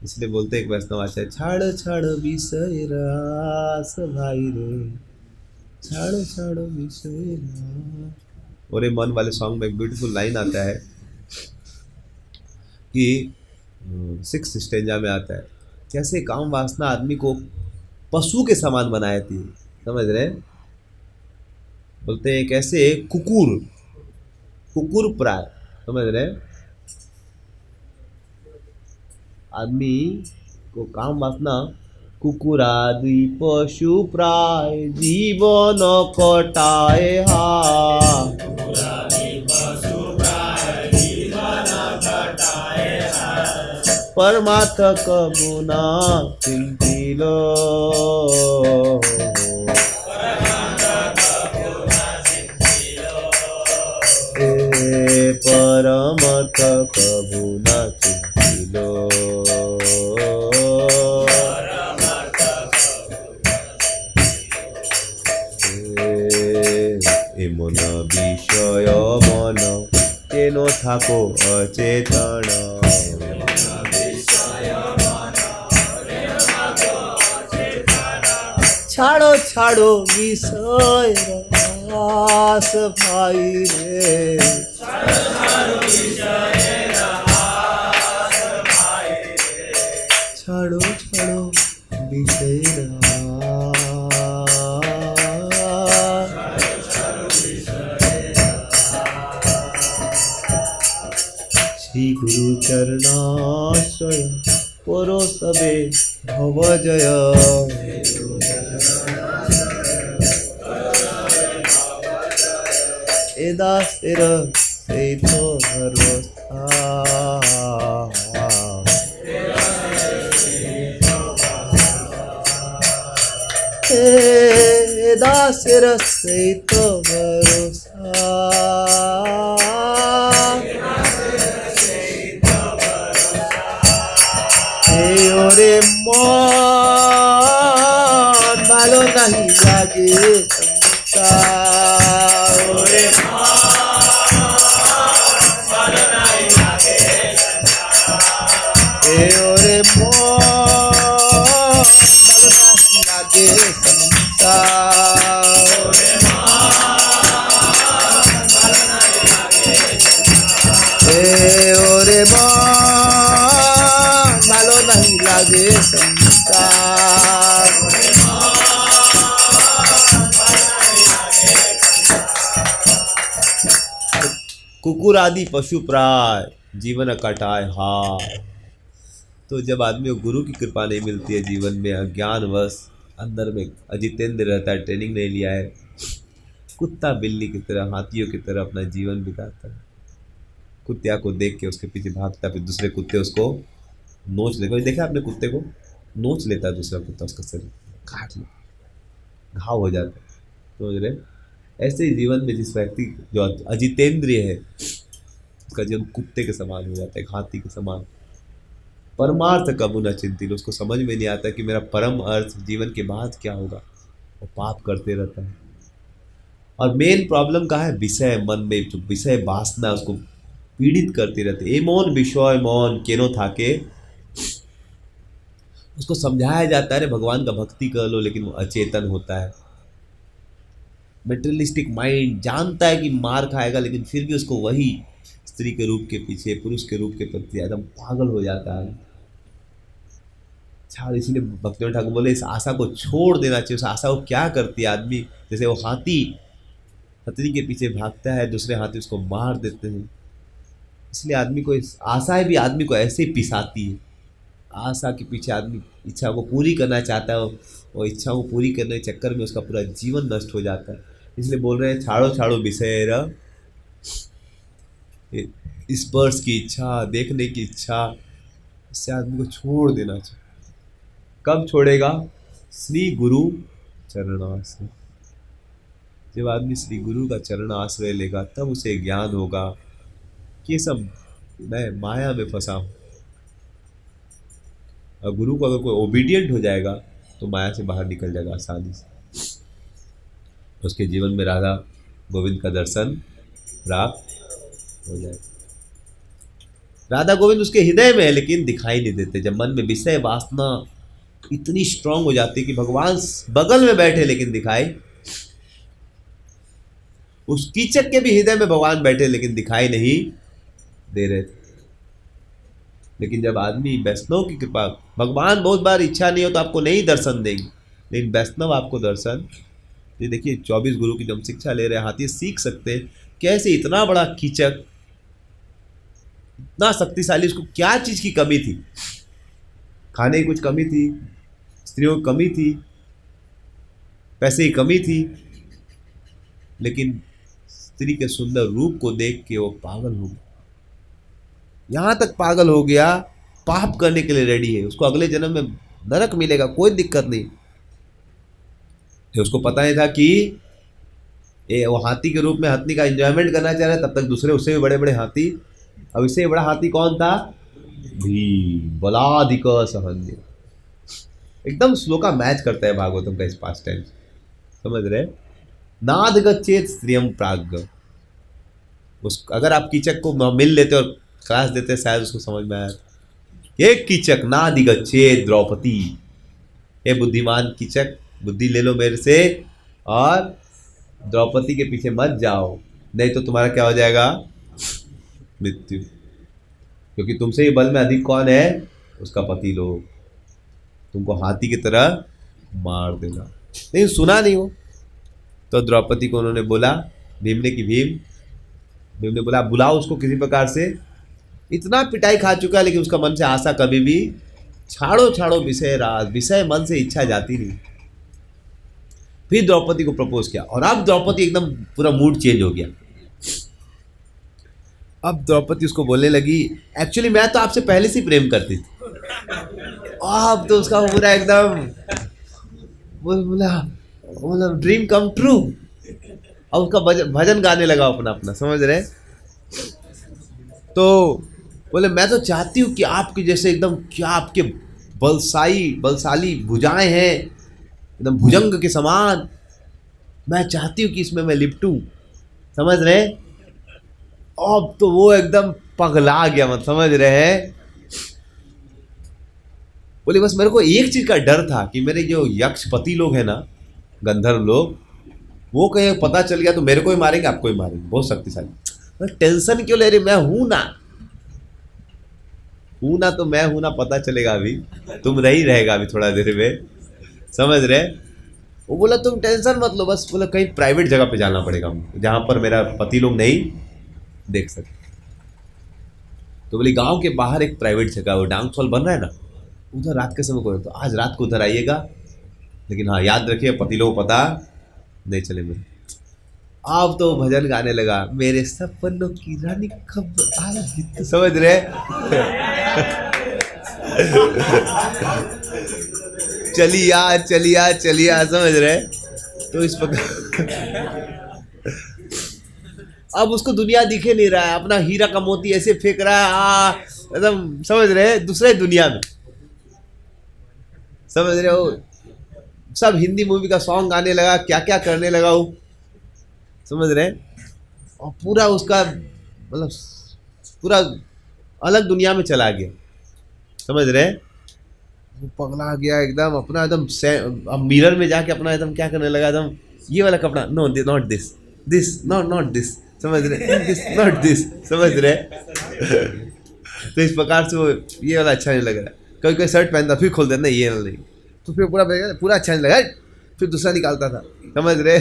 इसलिए बोलते एक वैष्णव आचार्य, छाड़ छाड़ विषय रास भाई रे, छाड़ छाड़ विषय रास। और ये मन वाले सॉन्ग में एक ब्यूटीफुल लाइन आता है कि 6th स्टेंजा में आता है, कैसे काम वासना आदमी को पशु के समान बनाए थी, समझ रहे हैं। बोलते हैं कैसे कुकुर प्राय, समझ रहे हैं, आदमी को काम वासना कुकुरादि पशु प्राय जीवन कटाए परमार्थ कबुना चिंतिलो, परमार्थ कबुना चिंतिलो, এমন বিষয় মন কেন থাকো অচেতন, ছাড়ো ছাড়ো বিষয় রাস ভাই রে, ছাড়ো ছাড়ো বিষয় রাস। श्री गुरु चरणाश्रय करो सबे भव जय, एदासेर सेतो भरोसा, एदासेर सेतो भरोसा, ওরে মন ভালো নাহি লাগে সংসার, ওরে মন ভালো নাহি লাগে সংসার, ওরে नहीं लागे रे संसार। ओरे ভালো नहीं लागे संसार। कुकुर आदि पशु प्राय जीवन कटाए हार। तो जब आदमी को गुरु की कृपा नहीं मिलती है, जीवन में अज्ञानवश अंदर में अजितेंद्र रहता है, ट्रेनिंग नहीं लिया है, कुत्ता बिल्ली की तरह, हाथियों की तरह अपना जीवन बिताता है। कुत्तिया को देख के उसके पीछे भागता, फिर दूसरे कुत्ते उसको नोच लेते। देखा आपने कुत्ते को नोच लेता है दूसरा कुत्ता, उसका शरीर काट लेता, घाव हो जाता है, समझ रहे। ऐसे ही जीवन में जिस व्यक्ति जो अजितेंद्रिय है, उसका जीवन कुत्ते के समान हो जाता है, हाथी के समान। परमार्थ कबू न चिंतित, उसको समझ में नहीं आता कि मेरा परम अर्थ जीवन के बाद क्या होगा। वो पाप करते रहता है। और मेन प्रॉब्लम कहाँ है? विषय मन में जो विषय वासना उसको पीड़ित करती रहती है। ए मौन विषय मौन केनो थाके, उसको समझाया जाता है, अरे भगवान का भक्ति कर लो, लेकिन वो अचेतन होता है। मेटेरियलिस्टिक माइंड जानता है कि मार खाएगा, लेकिन फिर भी उसको वही स्त्री के रूप के पीछे, पुरुष के रूप के प्रति एकदम पागल हो जाता है। अच्छा, इसलिए भक्तिनाथ ठाकुर बोले इस आशा को छोड़ देना चाहिए। उस आशा को क्या करती है आदमी, जैसे वो हाथी हथनी के पीछे भागता है, दूसरे हाथी उसको मार देते हैं। इसलिए आदमी को इस आशाएं भी आदमी को ऐसे ही पिसाती है। आशा के पीछे आदमी इच्छा को पूरी करना चाहता है, और इच्छा को पूरी करने के चक्कर में उसका पूरा जीवन नष्ट हो जाता है। इसलिए बोल रहे हैं छाड़ो छाड़ो विषय, स्पर्श की इच्छा, देखने की इच्छा, इससे आदमी को छोड़ देना चाहिए। कब छोड़ेगा? श्री गुरु चरणाश्रय। जब आदमी श्री गुरु का चरण आश्रय लेगा, तब उसे ज्ञान होगा कि ये सब मैं माया में फंसा हूँ। और गुरु को अगर कोई ओबीडियंट हो जाएगा तो माया से बाहर निकल जाएगा आसानी से। उसके जीवन में राधा गोविंद का दर्शन प्राप्त हो जाएगा। राधा गोविंद उसके हृदय में है, लेकिन दिखाई नहीं देते। जब मन में विषय वासना इतनी स्ट्रांग हो जाती है कि भगवान बगल में बैठे लेकिन दिखाई, उस कीचक के भी हृदय में भगवान बैठे लेकिन दिखाई नहीं दे रहे थे। लेकिन जब आदमी वैष्णव की कृपा, भगवान बहुत बार इच्छा नहीं हो तो आपको नहीं दर्शन देंगे, लेकिन वैष्णव आपको दर्शन। ये देखिए 24 गुरु की जब शिक्षा ले रहे हाथी सीख सकते हैं कैसे इतना बड़ा कीचक, इतना शक्तिशाली, उसको क्या चीज की कमी थी? खाने की कुछ कमी थी, स्त्रियों की कमी थी, पैसे की कमी थी, लेकिन स्त्री के सुंदर रूप को देख के वो पागल हो गया। यहां तक पागल हो गया, पाप करने के लिए रेडी है। उसको अगले जन्म में नरक मिलेगा, कोई दिक्कत नहीं। तो उसको पता नहीं था कि वो हाथी के रूप में हथनी का एंजॉयमेंट करना चाह रहा है, तब तक दूसरे उससे भी बड़े बड़े हाथी। अब इससे बड़ा हाथी कौन था? भीम बलाधिक सहन्य। एकदम श्लोक का मैच करता है भागवतम का इस पास टाइम, समझ रहे? नाद गच्छेत स्त्रियम प्राज्ञ। उस अगर आप कीचक को मिल लेते और क्लास देते, शायद उसको समझ में आया। ये कीचक नादि गच्छेत द्रौपदी, ये बुद्धिमान कीचक, बुद्धि ले लो मेरे से और द्रौपदी के पीछे मत जाओ, नहीं तो तुम्हारा क्या हो जाएगा? मृत्यु। क्योंकि तुमसे ही बल में अधिक कौन है? उसका पति लोग। तुमको हाथी की तरह मार देगा। लेकिन सुना नहीं वो, तो द्रौपदी को उन्होंने बोला, भीम ने बोला बुलाओ उसको किसी प्रकार से। इतना पिटाई खा चुका, लेकिन उसका मन से आशा कभी भी छाड़ो छाड़ो विषय राज, विषय मन से इच्छा जाती नहीं। फिर द्रौपदी को प्रपोज किया, और अब द्रौपदी एकदम पूरा मूड चेंज हो गया। अब द्रौपदी उसको बोलने लगी, एक्चुअली मैं तो आपसे पहले से प्रेम करती थी। अब तो उसका पूरा एकदम बोला ड्रीम कम ट्रू। और उसका भजन गाने लगा अपना अपना, समझ रहे? तो बोले मैं तो चाहती हूँ कि आपके जैसे एकदम, क्या आपके बलशाली भुजाएं हैं, एकदम भुजंग के समान। मैं चाहती हूँ कि इसमें मैं लिपटूं, समझ रहे? अब तो वो एकदम पगला गया, मत समझ रहे हैं? बोले बस मेरे को एक चीज का डर था कि मेरे जो यक्षपति लोग हैं ना, गंधर्व लोग, वो कहीं पता चल गया तो मेरे को ही मारेंगे, आपको ही मारेंगे, बहुत शक्तिशाली। मैं टेंशन क्यों ले रही, मैं हूं ना, हूं ना, तो मैं हूं ना, पता चलेगा अभी, तुम नहीं रहेगा अभी थोड़ा देर में, समझ रहे। वो बोला तुम टेंशन मत लो, बस बोला कहीं प्राइवेट जगह पे जाना पड़ेगा हमको, जहाँ पर मेरा पति लोग नहीं देख सकते। तो बोले गांव के बाहर एक प्राइवेट जगह, वो डांस हॉल बन रहा है ना, उधर रात के समय को, तो आज रात को उधर आइएगा, लेकिन हाँ याद रखिए पति लोग पता नहीं चले मेरे। अब तो भजन गाने लगा, मेरे सपनों की रानी कब आएगी, तो समझ रहे। चलिया चलिया चलिया, समझ रहे। तो इस प्रकार अब उसको दुनिया दिखे नहीं रहा है, अपना हीरा का मोती ऐसे फेंक रहा है, एकदम समझ रहे, दूसरे दुनिया में, समझ रहे हो। सब हिंदी मूवी का सॉन्ग गाने लगा, क्या क्या करने लगा वो, समझ रहे। और पूरा उसका मतलब पूरा अलग दुनिया में चला गया, समझ रहे। वो पगला गया एकदम, अपना एकदम अब मिरर में जाके अपना एकदम क्या करने लगा, एकदम ये वाला कपड़ा, no not this, this not this, समझ रहे, दिस नॉट दिस, समझ रहे। तो इस प्रकार से वो ये वाला अच्छा नहीं लग रहा, कोई कोई शर्ट पहनता फिर खोल देना, ये वाला नहीं, तो फिर पूरा पूरा अच्छा नहीं लगा, फिर दूसरा निकालता था, समझ रहे।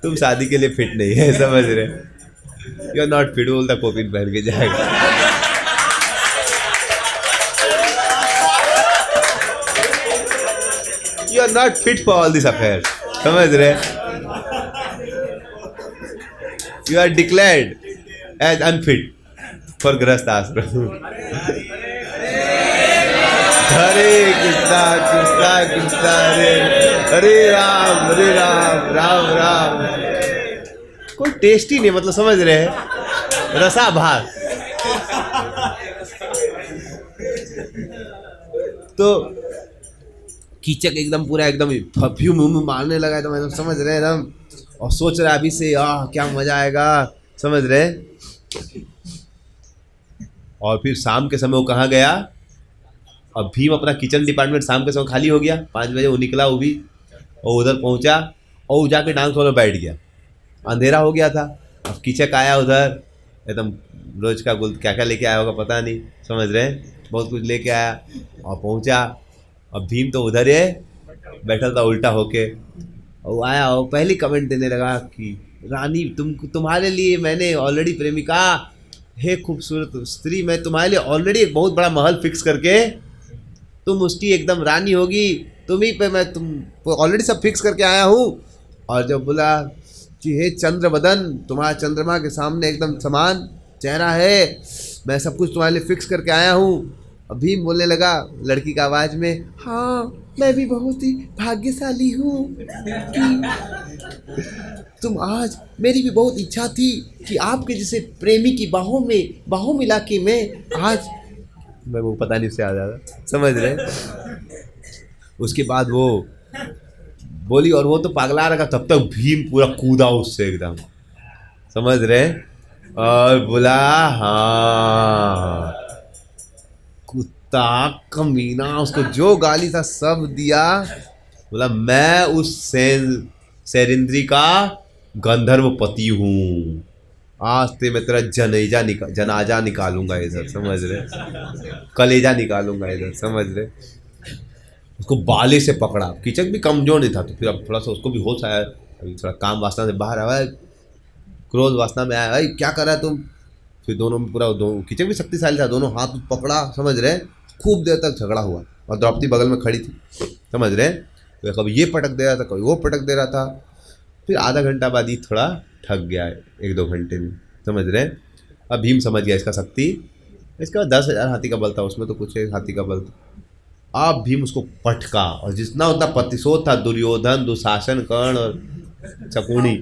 तुम शादी के लिए फिट नहीं है, समझ रहे, यू आर नॉट फिट, बोलता कोपिन पहन के जाएगा। You are not fit for all this affair, समझ रहे, you are declared as unfit for grihastha ashram. हरे कृष्णा कृष्णा कृष्णा हरे राम राम राम। कोई टेस्ट ही नहीं, मतलब समझ रहे, रसा भात। तो कीचक एकदम पूरा एकदम फफ्यू मुंह में मारने लगा, एकदम समझ रहे एकदम, और सोच रहा अभी से क्या मजा आएगा, समझ रहे। और फिर शाम के समय वो कहाँ गया, अब भीम अपना किचन डिपार्टमेंट शाम के समय खाली हो गया, 5 बजे वो निकला, वो भी, और उधर पहुंचा और वो जाके डांस हॉल में बैठ गया। अंधेरा हो गया था, अब कीचक आया उधर, एकदम रोज का गुल क्या क्या लेके आया होगा पता नहीं, समझ रहे, बहुत कुछ लेके आया और पहुंचा। अब भीम तो उधर ही बैठा था उल्टा होके, और वो आया और पहली कमेंट देने लगा कि रानी तुम्हारे लिए मैंने ऑलरेडी, प्रेमिका हे खूबसूरत स्त्री, मैं तुम्हारे लिए ऑलरेडी एक बहुत बड़ा महल फिक्स करके, तुम उसकी एकदम रानी होगी, तुम ही पे मैं तुम ऑलरेडी सब फिक्स करके आया हूँ। और जब बोला कि हे चंद्र बदन, तुम्हारा चंद्रमा के सामने एकदम समान चेहरा है, मैं सब कुछ तुम्हारे लिए फिक्स करके आया हूँ। अभी बोलने लगा लड़की का आवाज़ में, हाँ मैं भी बहुत ही भाग्यशाली हूँ कि तुम आज, मेरी भी बहुत इच्छा थी कि आपके जैसे प्रेमी की बाहों मिला के मैं आज, मैं वो पता नहीं उससे आ जाता, समझ रहे। उसके बाद वो बोली, और वो तो पागला रखा, तब तक भीम पूरा कूदा उससे एकदम, समझ रहे, और बोला हाँ, कुत्ता कमीना, उसको जो गाली था सब दिया। बोला मैं उस सैरिंद्री का गंधर्व पति हूँ, आज ते मैं तेरा जनाजा निकालूंगा इधर, समझ रहे, कलेजा निकालूंगा इधर, समझ रहे। उसको बाले से पकड़ा, कीचक भी कमजोर नहीं था, तो फिर अब थोड़ा सा उसको भी होश आया, अभी थोड़ा काम वासना से बाहर आया, क्रोध वासना में आया, भाई क्या कर रहा है तुम। फिर दोनों में पूरा, कीचक भी शक्तिशाली था, दोनों हाथ पकड़ा, समझ रहे, खूब देर तक झगड़ा हुआ। और द्रौपदी बगल में खड़ी थी, समझ रहे, तो कभी ये पटक दे रहा था, कभी वो पटक दे रहा था। फिर आधा घंटा बाद ही थोड़ा ठग गया, 1-2 घंटे में, समझ रहे। अब भीम समझ गया इसका शक्ति, इसका 10,000 हाथी का बल था, उसमें तो कुछ एक हाथी का बल था। अब भीम उसको पटका, और जितना उतना प्रतिशोध था, दुर्योधन, दुशासन, कर्ण और शकुनी,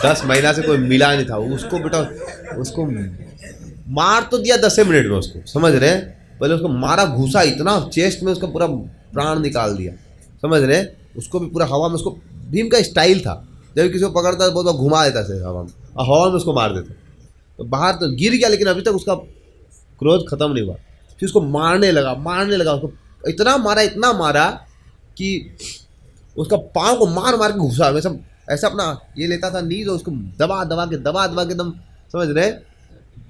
10 महीना से कोई मिला नहीं था उसको, बेटा उसको मार तो दिया 10 मिनट में उसको, समझ रहे। पहले उसको मारा, घुसा इतना चेस्ट में, उसका पूरा प्राण निकाल दिया, समझ रहे। उसको भी पूरा हवा में, उसको भीम का स्टाइल था, जब किसी को पकड़ता तो बहुत घुमा देता से हवा में, और हवा में उसको मार देता। तो बाहर तो गिर गया, लेकिन अभी तक उसका क्रोध खत्म नहीं हुआ। फिर उसको मारने लगा, उसको इतना मारा कि उसका पाँव को मार मार के घुसा, वैसा ऐसा अपना ये लेता था नींद, और उसको दबा दबा के एकदम, समझ रहे,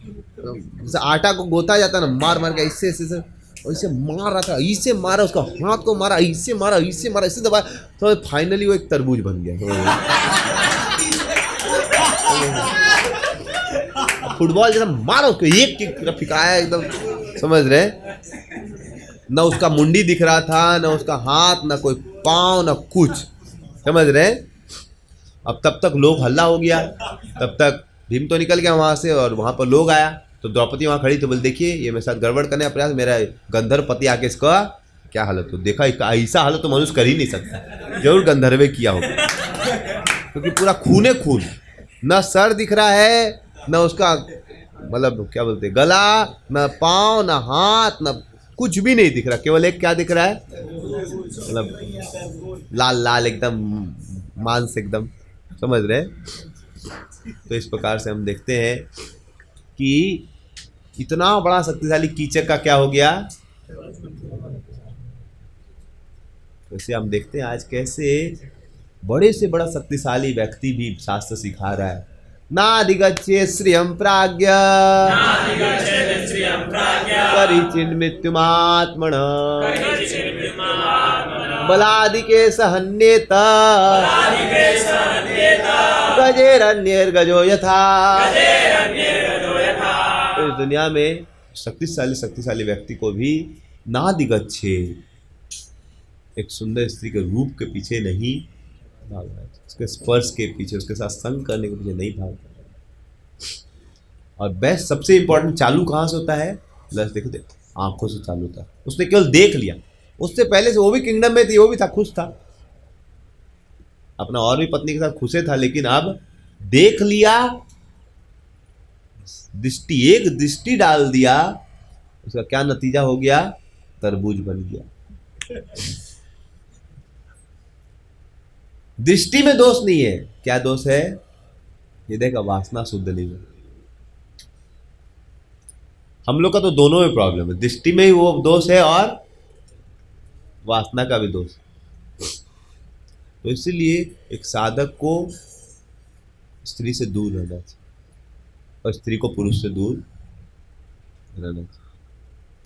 जैसे आटा को गोता जाता है ना, मार मार के ऐसे ऐसे और इसे मार रहा था, इससे मारा, उसका हाथ को मारा, इससे मारा, इससे दबाया, तो फाइनली वो एक तरबूज बन गया। फुटबॉल जैसा मारा उसको, एक किक पूरा फिकाया एकदम, समझ रहे। न उसका मुंडी दिख रहा था, न उसका हाथ, न कोई पाँव, न कुछ, समझ रहे। अब तब तक लोग हल्ला हो गया, तब तक भीम तो निकल गया वहाँ से, और वहाँ पर लोग आया तो द्रौपदी वहाँ खड़ी थी, बोले देखिए ये मेरे साथ गड़बड़ करने का प्रयास, मेरा गंधर्व पति आके इसका क्या हालत हो, देखा ऐसा हालत तो मनुष्य कर ही नहीं सकता, जरूर गंधर्वे किया होगा, क्योंकि पूरा खूने खून, न सर दिख रहा है, न उसका मतलब क्या बोलते गला, न पाँव, न हाथ, न कुछ भी नहीं दिख रहा, केवल एक क्या दिख रहा है, मतलब लाल लाल एकदम मांस एकदम, समझ रहे। तो इस प्रकार से हम देखते हैं कि इतना बड़ा शक्तिशाली कीचक का क्या हो गया। वैसे हम देखते हैं आज कैसे बड़े से बड़ा शक्तिशाली व्यक्ति भी शास्त्र सिखा रहा है, नाधिगच्छेत् श्रियं प्राज्ञ परिचिन् मृत्युमात्मनः बलादिके सहन्येत गजेरन्यैर्गजो यथा। इस दुनिया में शक्तिशाली व्यक्ति को भी नाधिगच्छेत्, एक सुंदर स्त्री के रूप के पीछे नहीं भागना, उसके स्पर्श के पीछे, उसके साथ संग करने के पीछे नहीं भागना। और बेस्ट सबसे इंपॉर्टेंट चालू कहाँ से होता है, लस्ट देखो आंखों से चालू होता है। उसने केवल देख लिया, उससे पहले से वो भी किंगडम में थी, वो भी था, खुश था, अपना और भी पत्नी के साथ खुशे था, लेकिन अब देख लिया, एक दृष्टि डाल दिया, उसका क्या नतीजा हो गया, तरबूज बन गया। दृष्टि में दोष नहीं है, क्या दोष है, हृदय का वासना शुद्ध नहीं है। हम लोग का तो दोनों में प्रॉब्लम है, दृष्टि में ही वो दोष है और वासना का भी दोष। तो इसीलिए एक साधक को स्त्री से दूर रहना चाहिए, और स्त्री को पुरुष से दूर रहना चाहिए,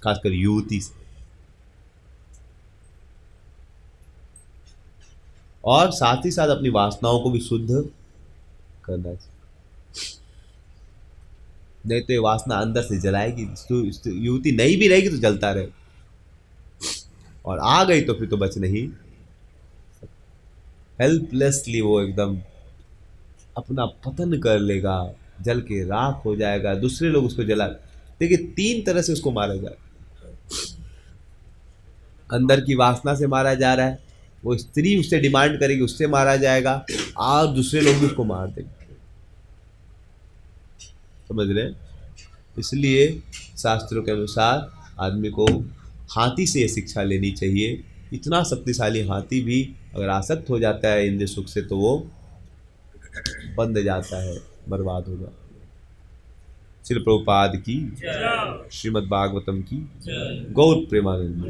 खासकर युवती से। और साथ ही साथ अपनी वासनाओं को भी शुद्ध करना चाहिए, नहीं तो ये वासना अंदर से जलाएगी। युवती नहीं भी रहेगी तो जलता रहे, और आ गई तो फिर तो बच नहीं, हेल्पलेसली वो एकदम अपना पतन कर लेगा, जल के राख हो जाएगा, दूसरे लोग उसको जला। देखिए 3 तरह से उसको मारा जाए, अंदर की वासना से मारा जा रहा है, वो स्त्री उससे डिमांड करेगी, उससे मारा जाएगा, और दूसरे लोग भी उसको मार देंगे, समझ रहे। इसलिए शास्त्रों के अनुसार आदमी को हाथी से ये शिक्षा लेनी चाहिए। इतना शक्तिशाली हाथी भी अगर आसक्त हो जाता है इंद्रिय सुख से, तो वो बंद जाता है, बर्बाद हो जाता है। श्री प्रभुपाद की, श्रीमद् भागवतम की, गौर प्रेमानंद।